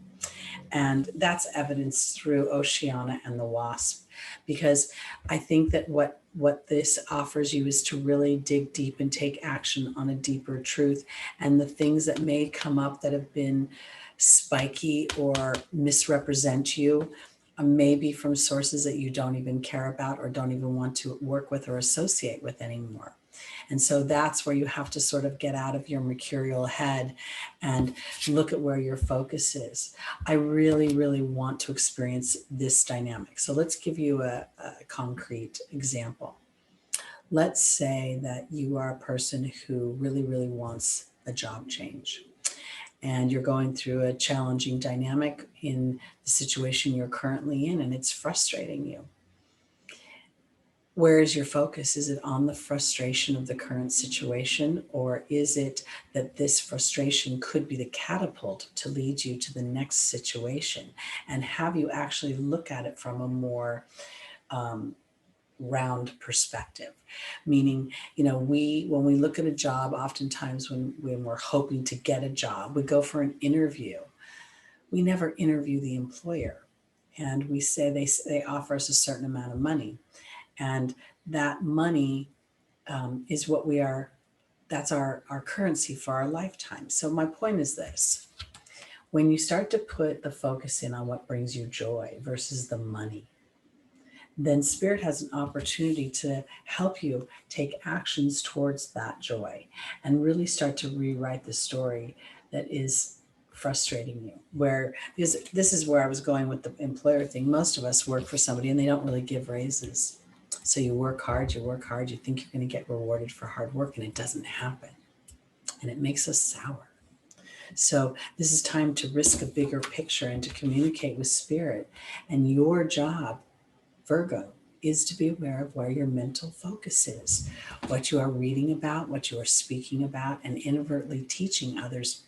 And that's evidenced through Oceana and the wasp, because I think that what what this offers you is to really dig deep and take action on a deeper truth. And the things that may come up that have been spiky or misrepresent you, maybe from sources that you don't even care about or don't even want to work with or associate with anymore. And so that's where you have to sort of get out of your mercurial head and look at where your focus is. I really, really want to experience this dynamic. So let's give you a concrete example. Let's say that you are a person who really, really wants a job change, and you're going through a challenging dynamic in the situation you're currently in, and it's frustrating you. Where is your focus? Is it on the frustration of the current situation, or is it that this frustration could be the catapult to lead you to the next situation, and have you actually look at it from a more round perspective? Meaning, when we look at a job, oftentimes when we're hoping to get a job, we go for an interview. We never interview the employer, and we say they offer us a certain amount of money. And that money is what that's our currency for our lifetime. So my point is this: when you start to put the focus in on what brings you joy versus the money, then Spirit has an opportunity to help you take actions towards that joy and really start to rewrite the story that is frustrating you. Because this is where I was going with the employer thing. Most of us work for somebody and they don't really give raises. So you work hard, you think you're going to get rewarded for hard work, and it doesn't happen. And it makes us sour. So this is time to risk a bigger picture and to communicate with Spirit. And your job, Virgo, is to be aware of where your mental focus is, what you are reading about, what you are speaking about, and inadvertently teaching others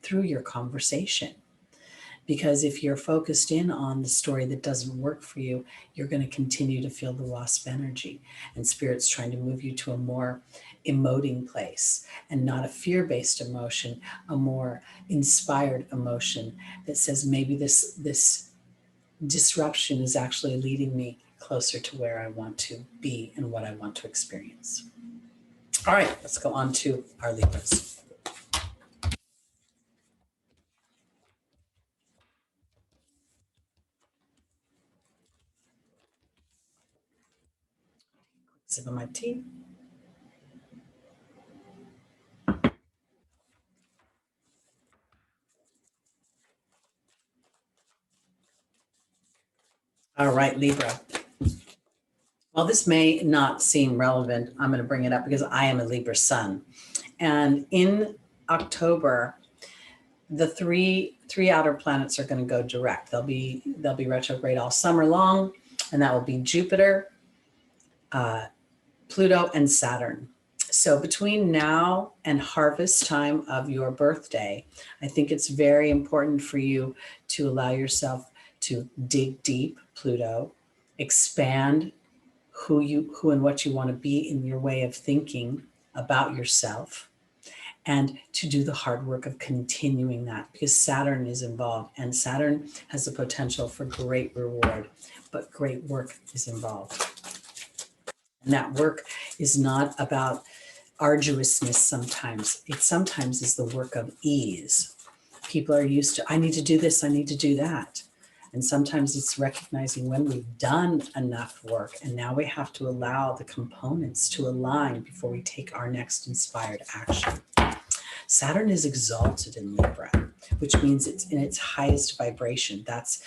through your conversation. Because if you're focused in on the story that doesn't work for you, you're going to continue to feel the wasp energy. And Spirit's trying to move you to a more emoting place, and not a fear-based emotion, a more inspired emotion that says maybe this disruption is actually leading me closer to where I want to be and what I want to experience. All right, let's go on to our Libras. Sip of my tea. All right, Libra. While this may not seem relevant, I'm going to bring it up because I am a Libra sun. And in October, the three outer planets are going to go direct. They'll be retrograde all summer long, and that will be Jupiter, Pluto, and Saturn. So between now and harvest time of your birthday, I think it's very important for you to allow yourself to dig deep, Pluto, expand who and what you want to be in your way of thinking about yourself, and to do the hard work of continuing that, because Saturn is involved, and Saturn has the potential for great reward, but great work is involved. And that work is not about arduousness sometimes. It sometimes is the work of ease. People are used to, I need to do this, I need to do that. And sometimes it's recognizing when we've done enough work, and now we have to allow the components to align before we take our next inspired action. Saturn is exalted in Libra, which means it's in its highest vibration. That's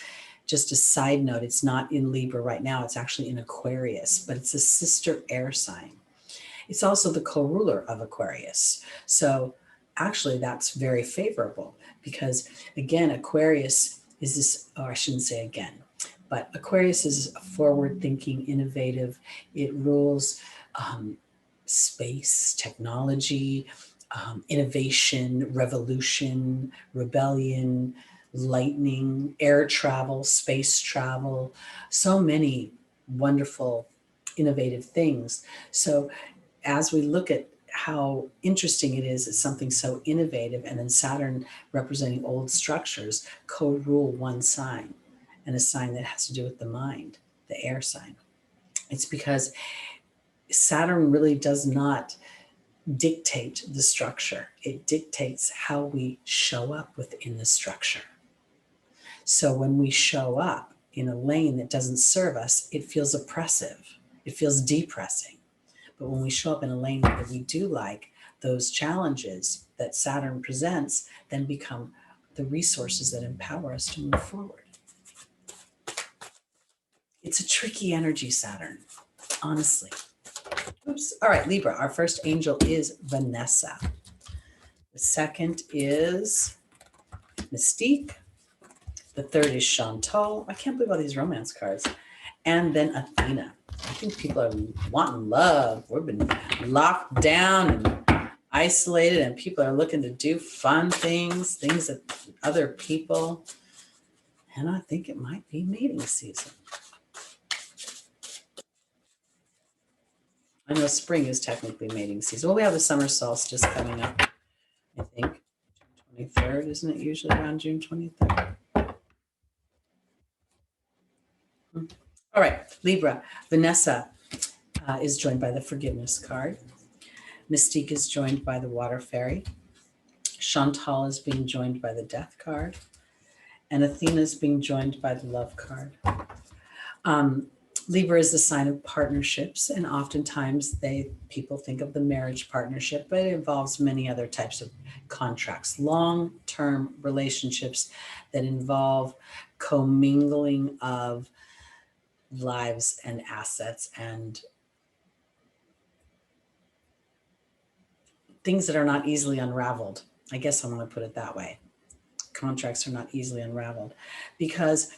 just a side note. It's not in Libra right now. It's actually in Aquarius, but it's a sister air sign. It's also the co-ruler of Aquarius. So actually that's very favorable, because again, Aquarius is this, or I shouldn't say again, but Aquarius is forward-thinking, innovative. It rules space, technology, innovation, revolution, rebellion, lightning, air travel, space travel, so many wonderful, innovative things. So as we look at how interesting it is that something so innovative, and then Saturn representing old structures, co-rule one sign, and a sign that has to do with the mind, the air sign. It's because Saturn really does not dictate the structure. It dictates how we show up within the structure. So when we show up in a lane that doesn't serve us, it feels oppressive. It feels depressing. But when we show up in a lane that we do like, those challenges that Saturn presents then become the resources that empower us to move forward. It's a tricky energy, Saturn, honestly. Oops. All right, Libra, our first angel is Vanessa. The second is Mystique. The third is Chantal. I can't believe all these romance cards. And then Athena. I think people are wanting love. We've been locked down and isolated, and people are looking to do fun things that other people. And I think it might be mating season. I know spring is technically mating season. Well, we have the summer solstice coming up, I think. 23rd, isn't it usually around June 23rd? All right, Libra. Vanessa is joined by the forgiveness card. Mystique is joined by the water fairy. Chantal is being joined by the death card. And Athena is being joined by the love card. Libra is the sign of partnerships, and oftentimes people think of the marriage partnership, but it involves many other types of contracts, long-term relationships that involve commingling of lives and assets and things that are not easily unraveled. I guess I'm going to put it that way. Contracts are not easily unraveled because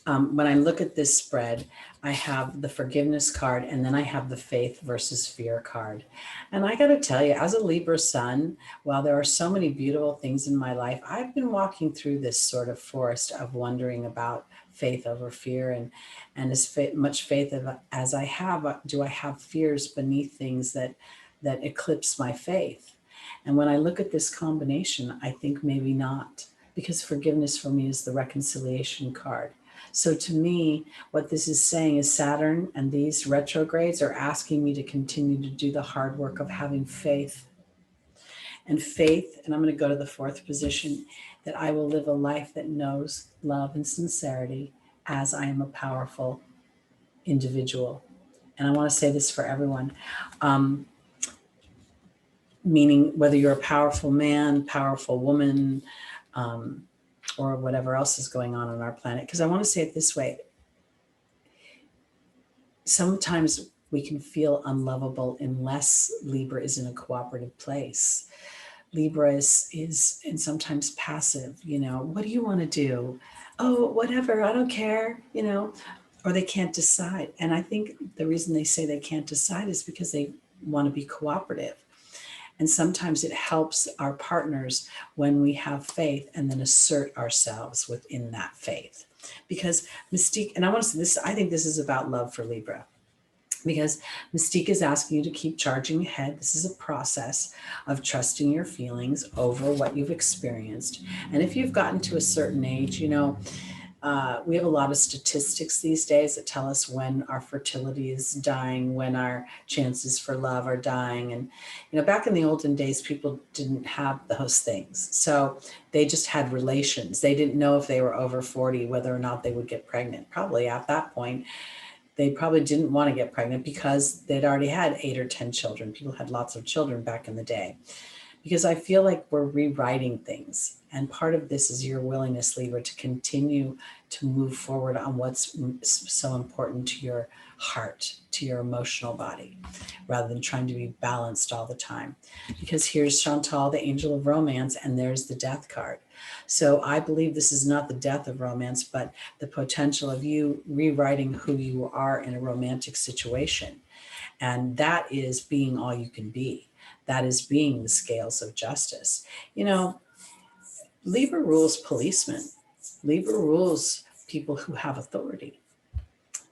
when I look at this spread, I have the forgiveness card and then I have the faith versus fear card. And I got to tell you, as a Libra sun, while there are so many beautiful things in my life, I've been walking through this sort of forest of wondering about faith over fear, and as much faith as I have, do I have fears beneath things that eclipse my faith? And when I look at this combination, I think maybe not, because forgiveness for me is the reconciliation card. So to me, what this is saying is Saturn and these retrogrades are asking me to continue to do the hard work of having faith. And faith, and I'm going to go to the fourth position, that I will live a life that knows love and sincerity as I am a powerful individual. And I want to say this for everyone, meaning whether you're a powerful man, powerful woman, or whatever else is going on our planet. Because I want to say it this way. Sometimes we can feel unlovable unless Libra is in a cooperative place. Libra is and sometimes passive, what do you want to do? Oh, whatever, I don't care, or they can't decide. And I think the reason they say they can't decide is because they want to be cooperative. And sometimes it helps our partners when we have faith and then assert ourselves within that faith. Because Mystique, and I want to say this, I think this is about love for Libra. Because Mystique is asking you to keep charging ahead. This is a process of trusting your feelings over what you've experienced. And if you've gotten to a certain age, we have a lot of statistics these days that tell us when our fertility is dying, when our chances for love are dying. And, back in the olden days, people didn't have those things. So they just had relations. They didn't know if they were over 40, whether or not they would get pregnant. Probably at that point, they probably didn't want to get pregnant because they'd already had 8 or 10 children. People had lots of children back in the day. Because I feel like we're rewriting things. And part of this is your willingness, Libra, to continue to move forward on what's so important to your heart, to your emotional body, rather than trying to be balanced all the time. Because here's Chantal, the angel of romance, and there's the death card. So I believe this is not the death of romance, but the potential of you rewriting who you are in a romantic situation. And that is being all you can be. That is being the scales of justice. Libra rules policemen. Libra rules people who have authority.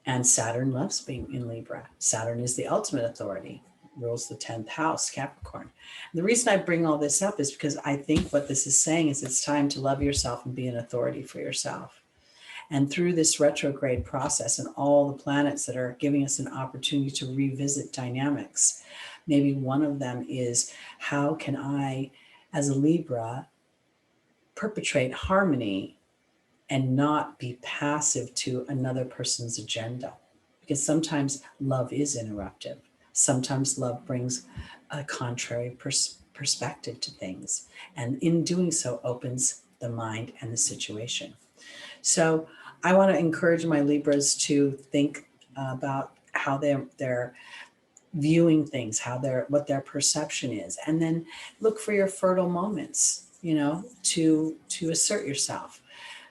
And Saturn loves being in Libra. Saturn is the ultimate authority, rules the 10th house, Capricorn. And the reason I bring all this up is because I think what this is saying is it's time to love yourself and be an authority for yourself. And through this retrograde process and all the planets that are giving us an opportunity to revisit dynamics, maybe one of them is, how can I, as a Libra, perpetrate harmony and not be passive to another person's agenda? Because sometimes love is interruptive. Sometimes love brings a contrary perspective to things. And in doing so, opens the mind and the situation. So I want to encourage my Libras to think about how they're viewing things, what their perception is, and then look for your fertile moments, to assert yourself.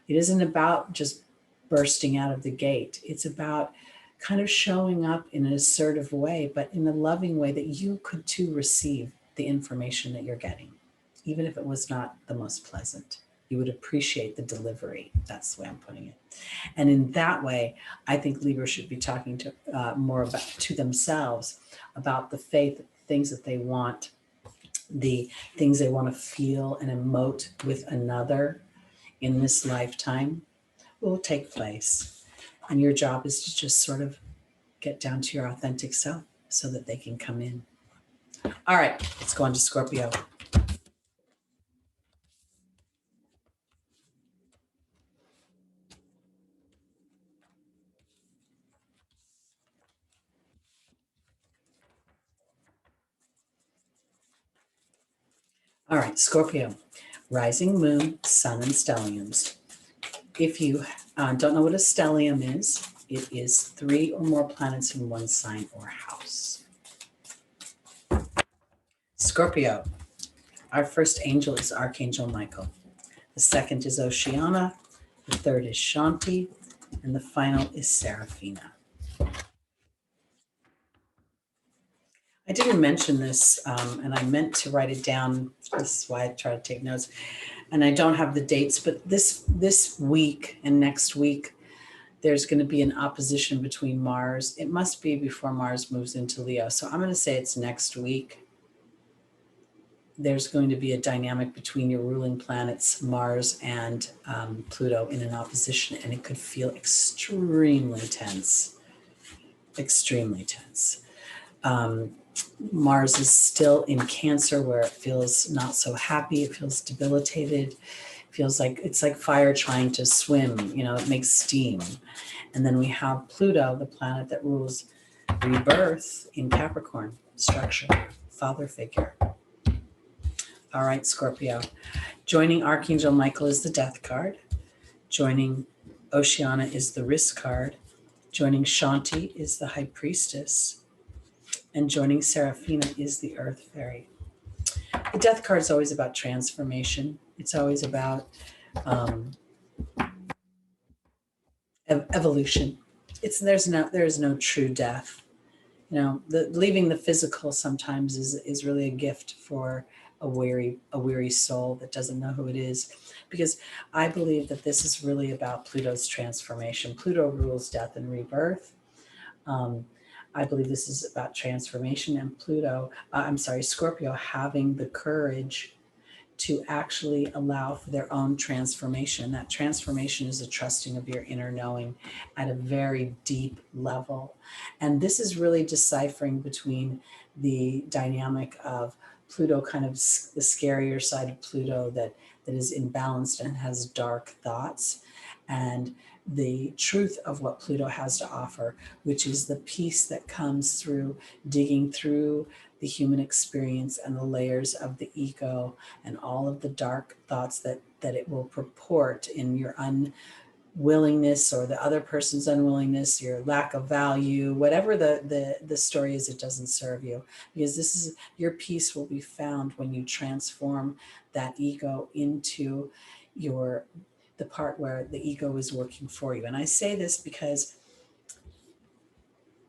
It isn't about just bursting out of the gate. It's about kind of showing up in an assertive way, but in a loving way that you could too receive the information that you're getting, even if it was not the most pleasant. You would appreciate the delivery. That's the way I'm putting it. And in that way, I think Libra should be talking to more about to themselves about the faith, things that they want, the things they want to feel and emote with another in this lifetime will take place. And your job is to just sort of get down to your authentic self so that they can come in. All right, let's go on to Scorpio. All right, Scorpio, rising moon, sun, and stelliums. If you don't know what a stellium is, it is 3 or more planets in one sign or house. Scorpio, our first angel is Archangel Michael. The second is Oceana. The third is Shanti. And the final is Seraphina. I didn't mention this, and I meant to write it down. This is why I try to take notes. And I don't have the dates, but this week and next week, there's going to be an opposition between Mars. It must be before Mars moves into Leo. So I'm going to say it's next week. There's going to be a dynamic between your ruling planets, Mars and Pluto, in an opposition, and it could feel extremely tense. Extremely tense. Mars is still in Cancer, where it feels not so happy. It feels debilitated. It feels like it's like fire trying to swim. It makes steam. And then we have Pluto, the planet that rules rebirth, in Capricorn, structure, father figure. All right, Scorpio. Joining Archangel Michael is the Death card. Joining Oceana is the Risk card. Joining Shanti is the High Priestess. And joining Seraphina is the Earth Fairy. The Death card is always about transformation. It's always about evolution. There is no true death. Leaving the physical sometimes is really a gift for a weary soul that doesn't know who it is, because I believe that this is really about Pluto's transformation. Pluto rules death and rebirth. I believe this is about transformation, and Scorpio having the courage to actually allow for their own transformation. That transformation is a trusting of your inner knowing at a very deep level. And this is really deciphering between the dynamic of Pluto, kind of the scarier side of Pluto that is imbalanced and has dark thoughts, and the truth of what Pluto has to offer, which is the peace that comes through digging through the human experience and the layers of the ego and all of the dark thoughts that it will purport in your unwillingness or the other person's unwillingness, your lack of value, whatever the story is, it doesn't serve you. Because this is, your peace will be found when you transform that ego into the part where the ego is working for you. And I say this because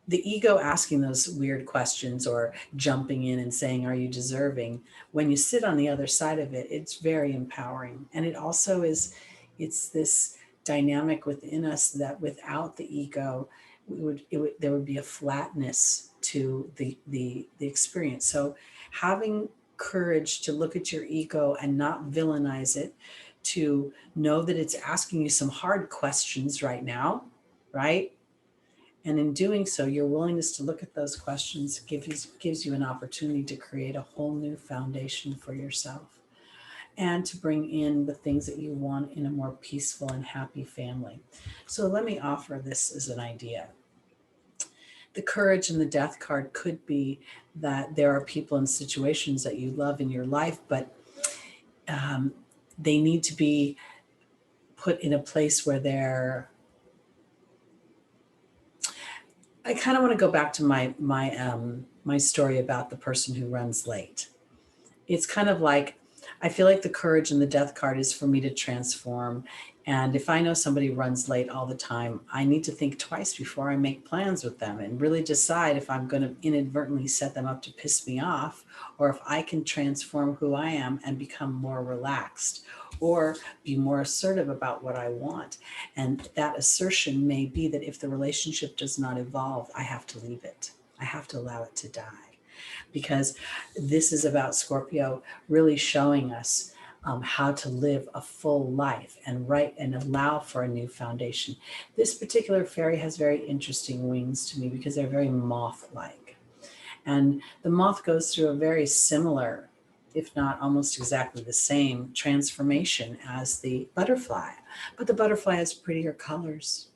the ego asking those weird questions or jumping in and saying, are you deserving? When you sit on the other side of it, it's very empowering. And it also it's this dynamic within us that without the ego, there would be a flatness to the experience. So having courage to look at your ego and not villainize it, to know that it's asking you some hard questions right now, right? And in doing so, your willingness to look at those questions gives you an opportunity to create a whole new foundation for yourself and to bring in the things that you want in a more peaceful and happy family. So let me offer this as an idea. The courage and the death card could be that there are people and situations that you love in your life, but they need to be put in a place where they're. I kind of want to go back to my story about the person who runs late. It's kind of like, I feel like the courage and the death card is for me to transform. And if I know somebody runs late all the time, I need to think twice before I make plans with them and really decide if I'm going to inadvertently set them up to piss me off, or if I can transform who I am and become more relaxed or be more assertive about what I want. And that assertion may be that if the relationship does not evolve, I have to leave it. I have to allow it to die. Because this is about Scorpio really showing us how to live a full life and allow for a new foundation. This particular fairy has very interesting wings to me because they're very moth-like. And the moth goes through a very similar, if not almost exactly the same, transformation as the butterfly. But the butterfly has prettier colors.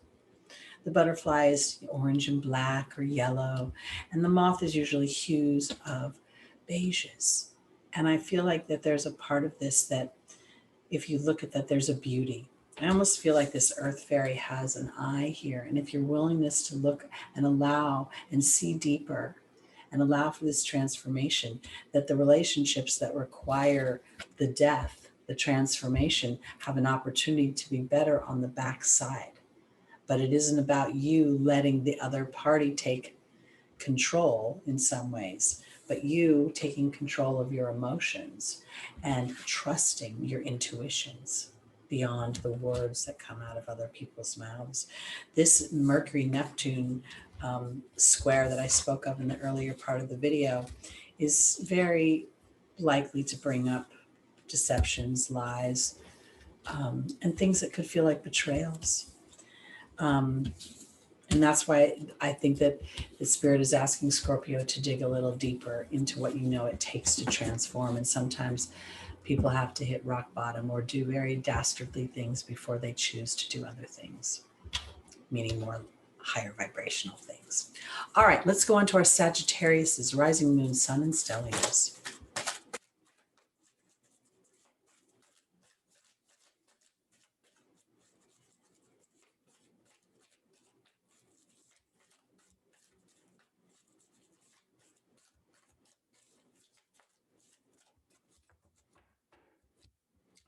The butterfly is orange and black or yellow, and the moth is usually hues of beiges. And I feel like that there's a part of this that if you look at that, there's a beauty. I almost feel like this earth fairy has an eye here. And if your willingness to look and allow and see deeper and allow for this transformation, that the relationships that require the death, the transformation, have an opportunity to be better on the backside. But it isn't about you letting the other party take control in some ways, but you taking control of your emotions and trusting your intuitions beyond the words that come out of other people's mouths. This Mercury Neptune square that I spoke of in the earlier part of the video is very likely to bring up deceptions, lies, and things that could feel like betrayals. And that's why I think that the spirit is asking Scorpio to dig a little deeper into what you know it takes to transform. And sometimes people have to hit rock bottom or do very dastardly things before they choose to do other things, meaning more higher vibrational things. All right, let's go on to our Sagittarius, rising moon, sun, and stelliums.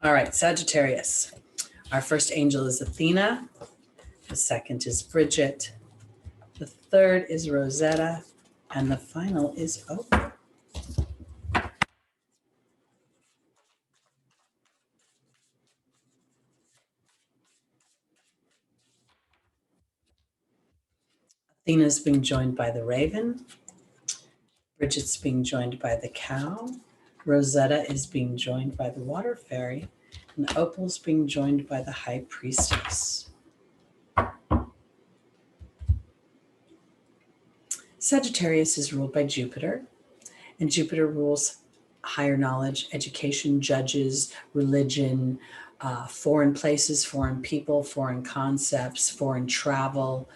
All right, Sagittarius. Our first angel is Athena. The second is Bridget. The third is Rosetta. And the final is Oprah. Athena's being joined by the raven. Bridget's being joined by the cow. Rosetta is being joined by the water fairy. And Opal's being joined by the high priestess. Sagittarius is ruled by Jupiter, and Jupiter rules higher knowledge, education, judges, religion, foreign places, foreign people, foreign concepts, foreign travel.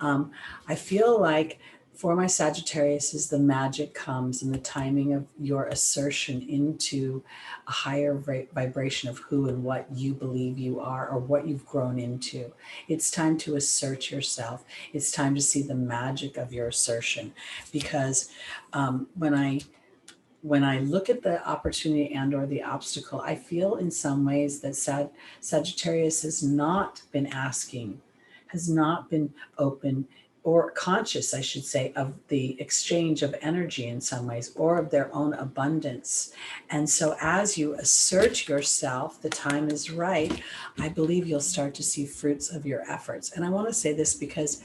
I feel like for my Sagittarius is the magic comes in the timing of your assertion into a higher vibration of who and what you believe you are or what you've grown into. It's time to assert yourself. It's time to see the magic of your assertion, because when I look at the opportunity and or the obstacle, I feel in some ways that Sagittarius has not been asking, has not been open or conscious, I should say, of the exchange of energy in some ways, or of their own abundance. And so as you assert yourself, the time is right, I believe you'll start to see fruits of your efforts. And I want to say this because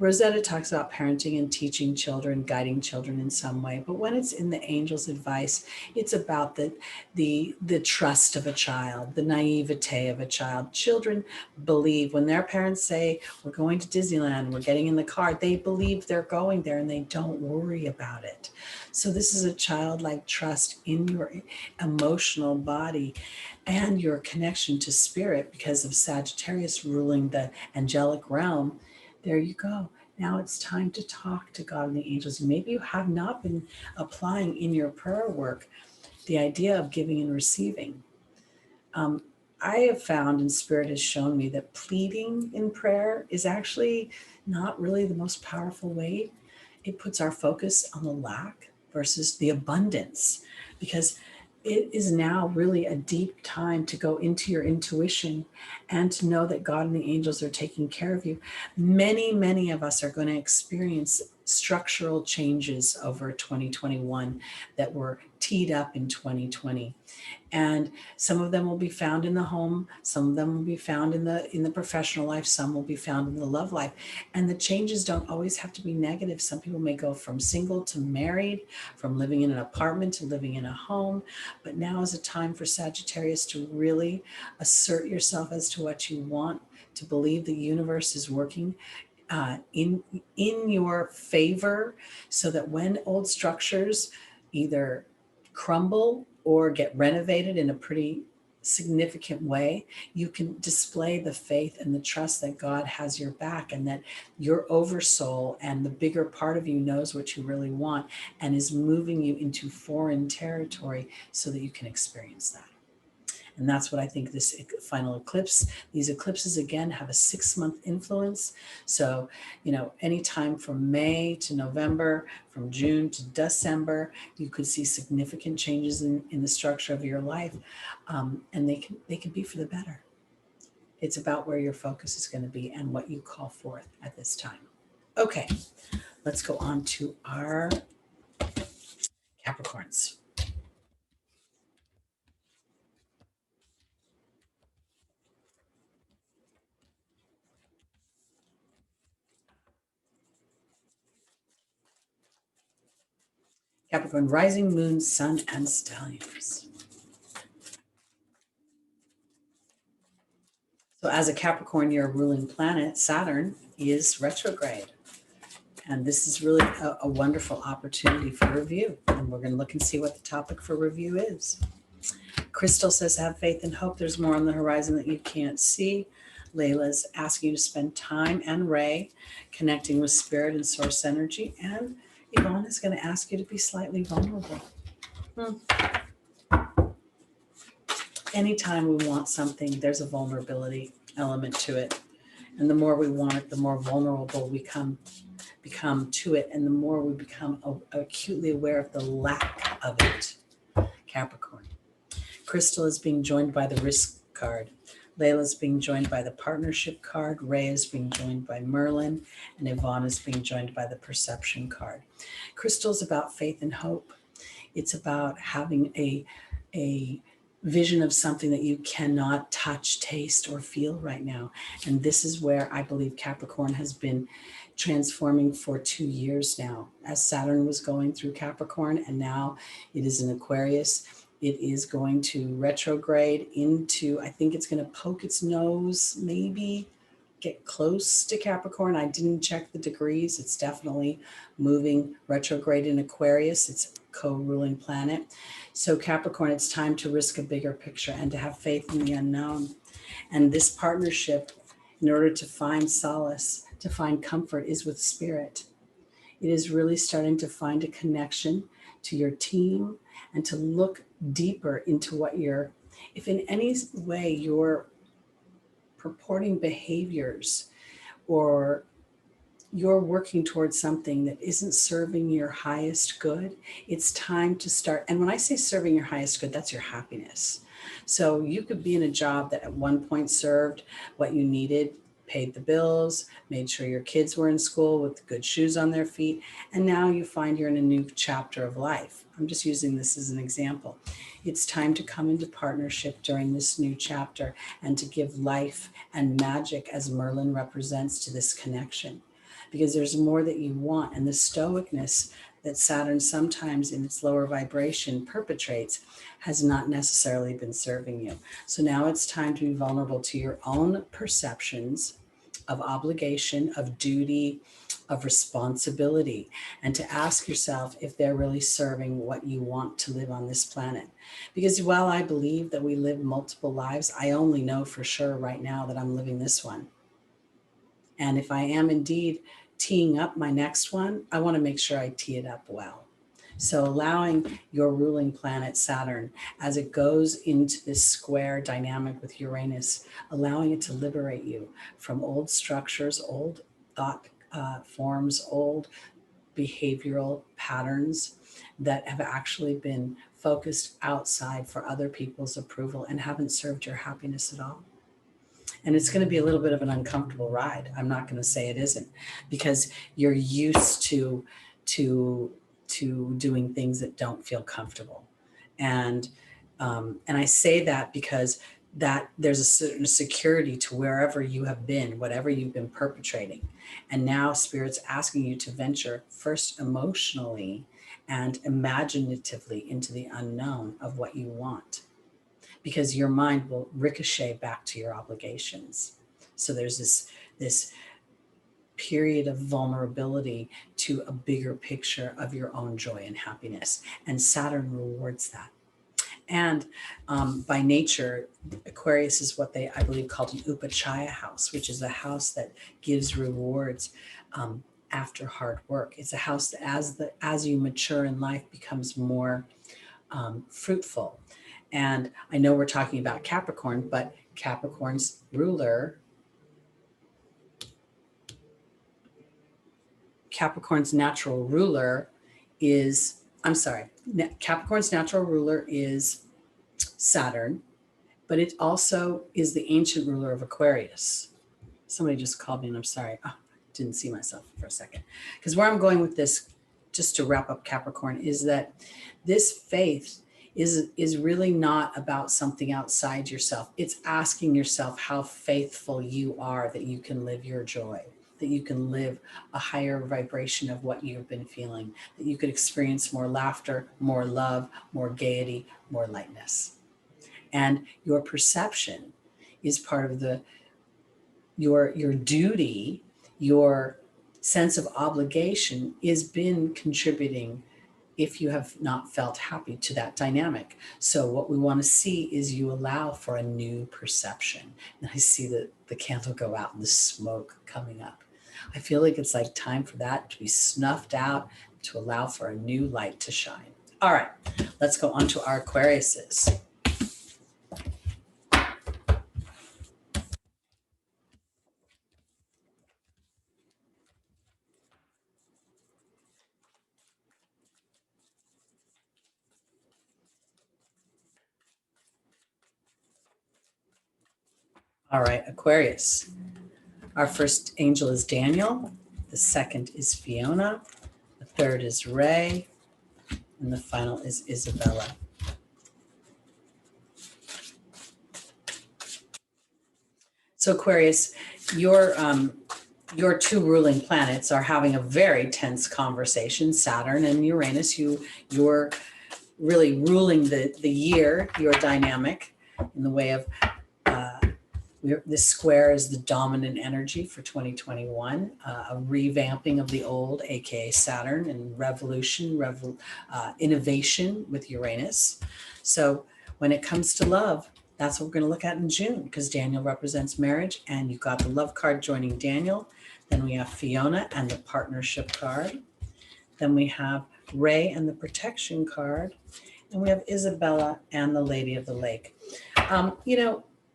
Rosetta talks about parenting and teaching children, guiding children in some way. But when it's in the angel's advice, it's about the trust of a child, the naivete of a child. Children believe when their parents say, we're going to Disneyland, we're getting in the car, they believe they're going there and they don't worry about it. So this is a childlike trust in your emotional body and your connection to spirit because of Sagittarius ruling the angelic realm. There you go. Now it's time to talk to God and the angels. Maybe you have not been applying in your prayer work the idea of giving and receiving. I have found, and Spirit has shown me, that pleading in prayer is actually not really the most powerful way. It puts our focus on the lack versus the abundance, because it is now really a deep time to go into your intuition and to know that God and the angels are taking care of you. Many of us are going to experience structural changes over 2021 that were teed up in 2020. And some of them will be found in the home, some of them will be found in the professional life, some will be found in the love life. And the changes don't always have to be negative. Some people may go from single to married, from living in an apartment to living in a home. But now is a time for Sagittarius to really assert yourself as to what you want, to believe the universe is working in your favor, so that when old structures either crumble or get renovated in a pretty significant way, you can display the faith and the trust that God has your back, and that your oversoul and the bigger part of you knows what you really want and is moving you into foreign territory so that you can experience that. And that's what I think this final eclipse, these eclipses again have a 6-month influence. So, anytime from May to November, from June to December, you could see significant changes in the structure of your life. And they can be for the better. It's about where your focus is going to be and what you call forth at this time. Okay, let's go on to our Capricorns. Capricorn, rising, moon, sun, and stelliums. So as a Capricorn, your ruling planet, Saturn, is retrograde. And this is really a wonderful opportunity for review. And we're going to look and see what the topic for review is. Crystal says, have faith and hope. There's more on the horizon that you can't see. Layla's asking you to spend time and Ray connecting with spirit and source energy. And Yvonne is going to ask you to be slightly vulnerable. Anytime we want something, there's a vulnerability element to it. And the more we want it, the more vulnerable we become to it, and the more we become acutely aware of the lack of it. Capricorn. Crystal is being joined by the risk card. Layla is being joined by the partnership card. Ray is being joined by Merlin, and Yvonne is being joined by the perception card. Crystal is about faith and hope. It's about having a vision of something that you cannot touch, taste, or feel right now. And this is where I believe Capricorn has been transforming for 2 years now, as Saturn was going through Capricorn, and now it is in Aquarius. It is going to retrograde into, I think it's going to poke its nose, maybe get close to Capricorn. I didn't check the degrees. It's definitely moving retrograde in Aquarius. It's co-ruling planet. So Capricorn, it's time to risk a bigger picture and to have faith in the unknown. And this partnership, in order to find solace, to find comfort, is with spirit. It is really starting to find a connection to your team and to look deeper into what if in any way you're purporting behaviors or you're working towards something that isn't serving your highest good, it's time to start. And when I say serving your highest good, that's your happiness. So you could be in a job that at one point served what you needed, paid the bills, made sure your kids were in school with good shoes on their feet, and now you find you're in a new chapter of life. I'm just using this as an example. It's time to come into partnership during this new chapter and to give life and magic, as Merlin represents, to this connection. because there's more that you want. And the stoicness that Saturn sometimes in its lower vibration perpetrates has not necessarily been serving you. So now it's time to be vulnerable to your own perceptions of obligation, of duty, of responsibility, and to ask yourself if they're really serving what you want to live on this planet. Because while I believe that we live multiple lives, I only know for sure right now that I'm living this one. And if I am indeed teeing up my next one, I want to make sure I tee it up well. So allowing your ruling planet Saturn, as it goes into this square dynamic with Uranus, allowing it to liberate you from old structures, old thought forms, old behavioral patterns that have actually been focused outside for other people's approval and haven't served your happiness at all. And it's going to be a little bit of an uncomfortable ride. I'm not going to say it isn't, because you're used to doing things that don't feel comfortable. And I say that because that there's a certain security to wherever you have been, whatever you've been perpetrating. And now Spirit's asking you to venture first emotionally and imaginatively into the unknown of what you want, because your mind will ricochet back to your obligations. So there's this period of vulnerability to a bigger picture of your own joy and happiness. And Saturn rewards that. And by nature, Aquarius is what they, I believe, called an upachaya house, which is a house that gives rewards after hard work. It's a house that as you mature in life becomes more fruitful. And I know we're talking about Capricorn, but Capricorn's natural ruler is Saturn, but it also is the ancient ruler of Aquarius. Somebody just called me and I'm sorry. Oh, I didn't see myself for a second. Because where I'm going with this, just to wrap up Capricorn, is that this faith is really not about something outside yourself. It's asking yourself how faithful you are that you can live your joy, that you can live a higher vibration of what you've been feeling, that you could experience more laughter, more love, more gaiety, more lightness. And your perception is part of your duty, your sense of obligation is been contributing if you have not felt happy to that dynamic. So what we want to see is you allow for a new perception. And I see the candle go out and the smoke coming up. I feel like it's like time for that to be snuffed out, to allow for a new light to shine. All right, let's go on to our Aquariuses. All right, Aquarius. Our first angel is Daniel. The second is Fiona. The third is Ray. And the final is Isabella. So Aquarius, your two ruling planets are having a very tense conversation, Saturn and Uranus. You're really ruling the year, your dynamic, in the way of this square is the dominant energy for 2021, a revamping of the old, aka Saturn, and revolution, innovation with Uranus. So when it comes to love, that's what we're going to look at in June, because Daniel represents marriage, and you've got the love card joining Daniel. Then we have Fiona and the partnership card. Then we have Ray and the protection card. And we have Isabella and the Lady of the Lake.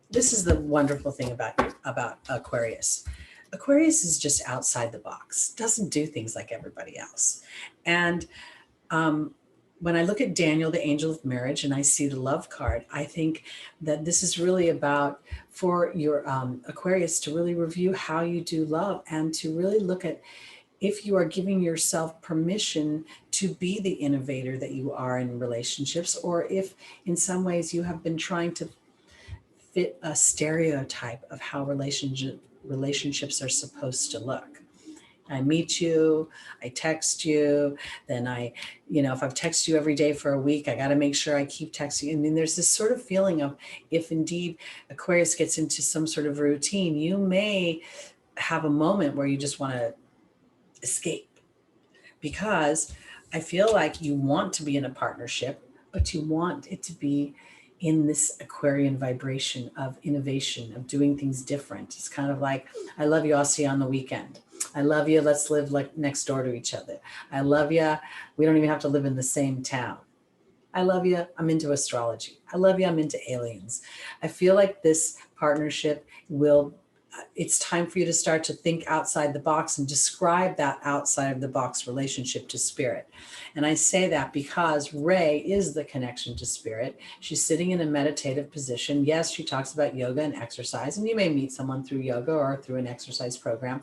This is the wonderful thing about Aquarius. Aquarius is just outside the box, doesn't do things like everybody else. And when I look at Daniel, the angel of marriage, and I see the love card, I think that this is really about for your Aquarius to really review how you do love and to really look at if you are giving yourself permission to be the innovator that you are in relationships, or if in some ways you have been trying to fit a stereotype of how relationships are supposed to look. I meet you, I text you, then if I've texted you every day for a week, I got to make sure I keep texting. I mean, there's this sort of feeling of, if indeed Aquarius gets into some sort of routine, you may have a moment where you just want to escape, because I feel like you want to be in a partnership, but you want it to be in this Aquarian vibration of innovation, of doing things different. It's kind of like, I love you, I'll see you on the weekend. I love you, let's live like next door to each other. I love you, we don't even have to live in the same town. I love you, I'm into astrology. I love you, I'm into aliens. I feel like this partnership will, it's time for you to start to think outside the box and describe that outside of the box relationship to spirit. And I say that because Ray is the connection to spirit. She's sitting in a meditative position. Yes, she talks about yoga and exercise, and you may meet someone through yoga or through an exercise program,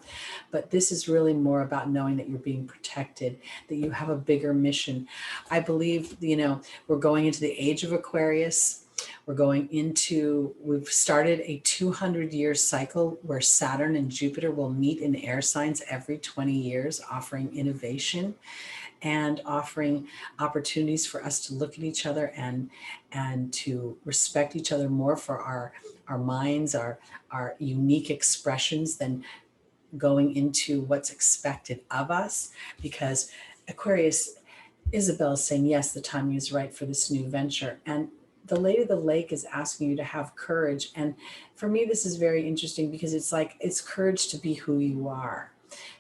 but this is really more about knowing that you're being protected, that you have a bigger mission. I believe, we're going into the age of Aquarius. We've started a 200-year cycle where Saturn and Jupiter will meet in air signs every 20 years, offering innovation and offering opportunities for us to look at each other and to respect each other more for our minds, our unique expressions, than going into what's expected of us. Because Aquarius, Isabel is saying, yes, the timing is right for this new venture. And the Lady of the Lake is asking you to have courage. And for me, this is very interesting, because it's courage to be who you are,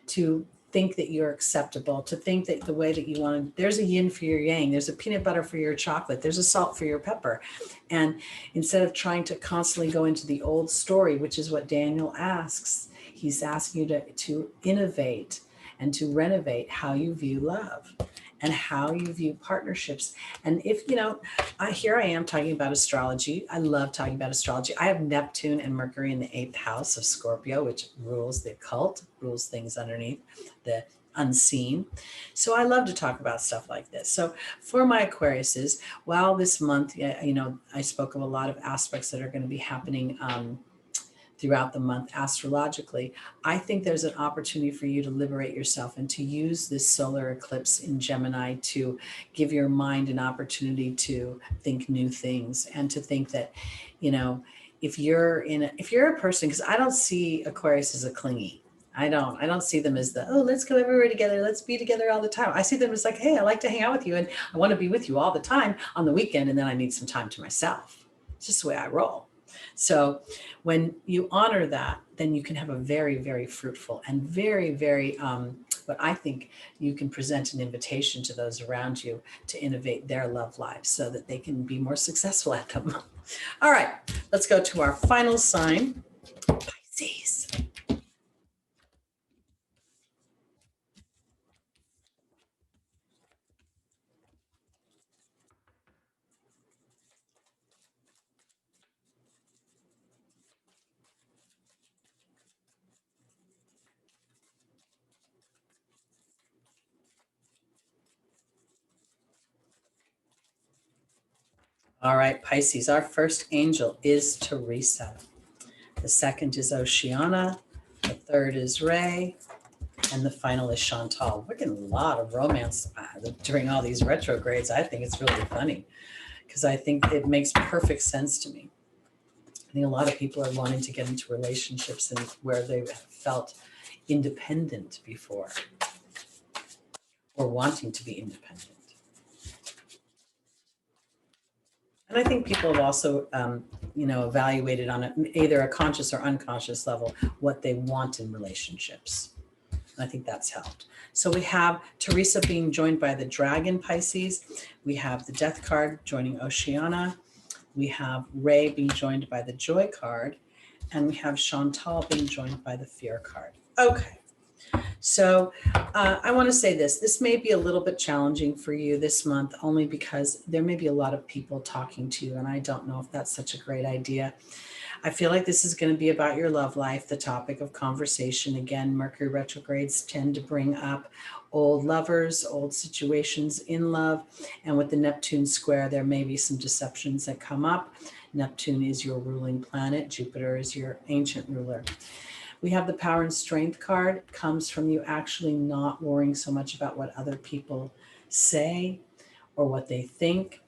to think that you're acceptable, to think that the way that you want to, there's a yin for your yang, there's a peanut butter for your chocolate, there's a salt for your pepper. And instead of trying to constantly go into the old story, which is what Daniel asks, he's asking you to innovate and to renovate how you view love and how you view partnerships. And if, here I am talking about astrology. I love talking about astrology. I have Neptune and Mercury in the 8th house of Scorpio, which rules the occult, rules things underneath the unseen. So I love to talk about stuff like this. So for my Aquariuses, while this month, I spoke of a lot of aspects that are going to be happening throughout the month astrologically, I think there's an opportunity for you to liberate yourself and to use this solar eclipse in Gemini to give your mind an opportunity to think new things, and to think that, if you're a person, because I don't see Aquarius as a clingy. I don't see them as let's go everywhere together, let's be together all the time. I see them as like, hey, I like to hang out with you and I want to be with you all the time on the weekend, and then I need some time to myself. It's just the way I roll. So when you honor that, then you can have a very, very fruitful and very, very, what I think you can present an invitation to those around you to innovate their love lives so that they can be more successful at them. All right, let's go to our final sign, Pisces. All right, Pisces, our first angel is Teresa. The second is Oceana. The third is Ray. And the final is Chantal. We're getting a lot of romance during all these retrogrades. I think it's really funny, because I think it makes perfect sense to me. I think a lot of people are wanting to get into relationships and where they felt independent before, or wanting to be independent. And I think people have also, evaluated on either a conscious or unconscious level what they want in relationships. And I think that's helped. So we have Teresa being joined by the Dragon, Pisces. We have the Death card joining Oceana. We have Ray being joined by the Joy card. And we have Chantal being joined by the Fear card. Okay. So I want to say this may be a little bit challenging for you this month, only because there may be a lot of people talking to you, and I don't know if that's such a great idea. I feel like this is going to be about your love life, the topic of conversation. Again, Mercury retrogrades tend to bring up old lovers, old situations in love. And with the Neptune square, there may be some deceptions that come up. Neptune is your ruling planet. Jupiter is your ancient ruler. We have the power and strength card. It comes from you actually not worrying so much about what other people say or what they think.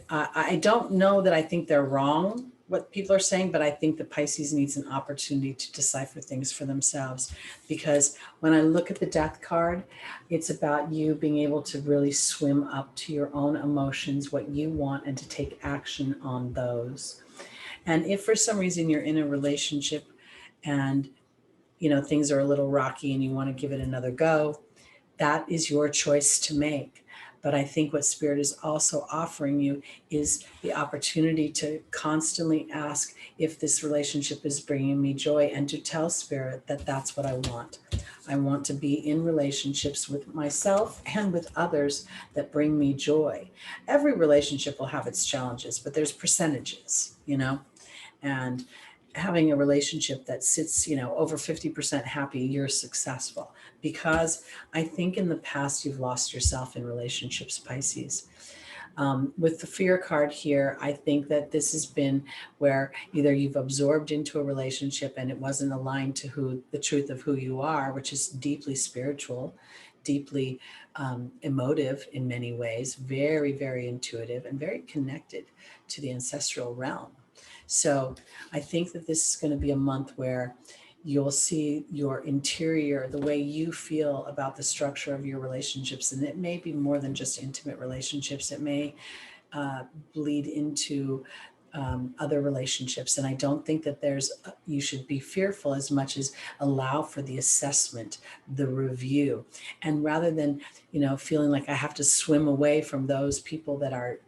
I don't know that I think they're wrong, what people are saying, but I think that Pisces needs an opportunity to decipher things for themselves. Because when I look at the death card, it's about you being able to really swim up to your own emotions, what you want, and to take action on those. And if for some reason you're in a relationship and things are a little rocky and you want to give it another go, that is your choice to make. But I think what Spirit is also offering you is the opportunity to constantly ask if this relationship is bringing me joy, and to tell Spirit that that's what I want. I want to be in relationships with myself and with others that bring me joy. Every relationship will have its challenges, but there's percentages, and having a relationship that sits, over 50% happy, you're successful. Because I think in the past you've lost yourself in relationships, Pisces. With the fear card here, I think that this has been where either you've absorbed into a relationship and it wasn't aligned to the truth of who you are, which is deeply spiritual, deeply emotive in many ways, very, very intuitive, and very connected to the ancestral realm. So I think that this is going to be a month where you'll see your interior, the way you feel about the structure of your relationships. And it may be more than just intimate relationships. It may bleed into other relationships. And I don't think that you should be fearful as much as allow for the assessment, the review. And rather than, feeling like I have to swim away from those people that are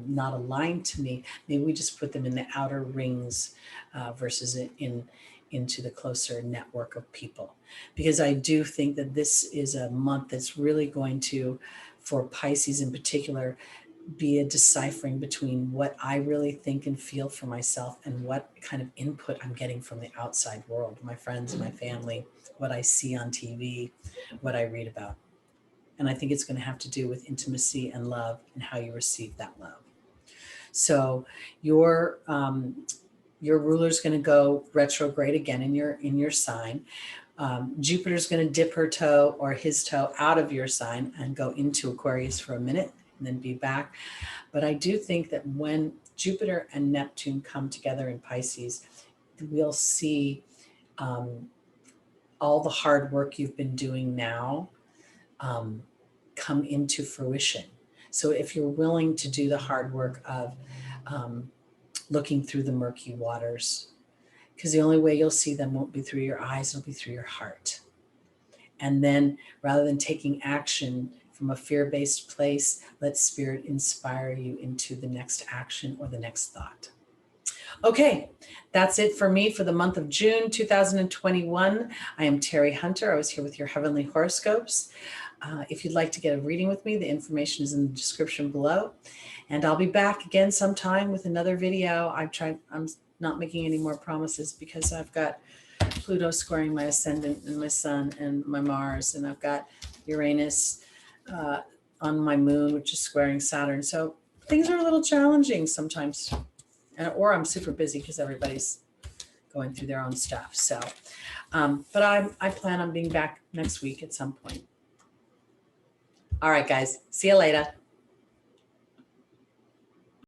not aligned to me, maybe we just put them in the outer rings versus into the closer network of people. Because I do think that this is a month that's really going to, for Pisces in particular, be a deciphering between what I really think and feel for myself and what kind of input I'm getting from the outside world, my friends, my family, what I see on TV, what I read about. And I think it's going to have to do with intimacy and love and how you receive that love. So your ruler is going to go retrograde again in your sign. Jupiter's going to dip her toe or his toe out of your sign and go into Aquarius for a minute and then be back. But I do think that when Jupiter and Neptune come together in Pisces, we'll see all the hard work you've been doing now come into fruition. So if you're willing to do the hard work of looking through the murky waters, because the only way you'll see them won't be through your eyes, it'll be through your heart. And then rather than taking action from a fear-based place, let Spirit inspire you into the next action or the next thought. Okay, that's it for me for the month of June 2021. I am Teri Hunter. I was here with your Heavenly Horoscopes. If you'd like to get a reading with me, the information is in the description below. And I'll be back again sometime with another video. I'm not making any more promises because I've got Pluto squaring my ascendant and my sun and my Mars, and I've got Uranus on my moon, which is squaring Saturn. So things are a little challenging sometimes, or I'm super busy because everybody's going through their own stuff. So, but I plan on being back next week at some point. All right, guys, see you later.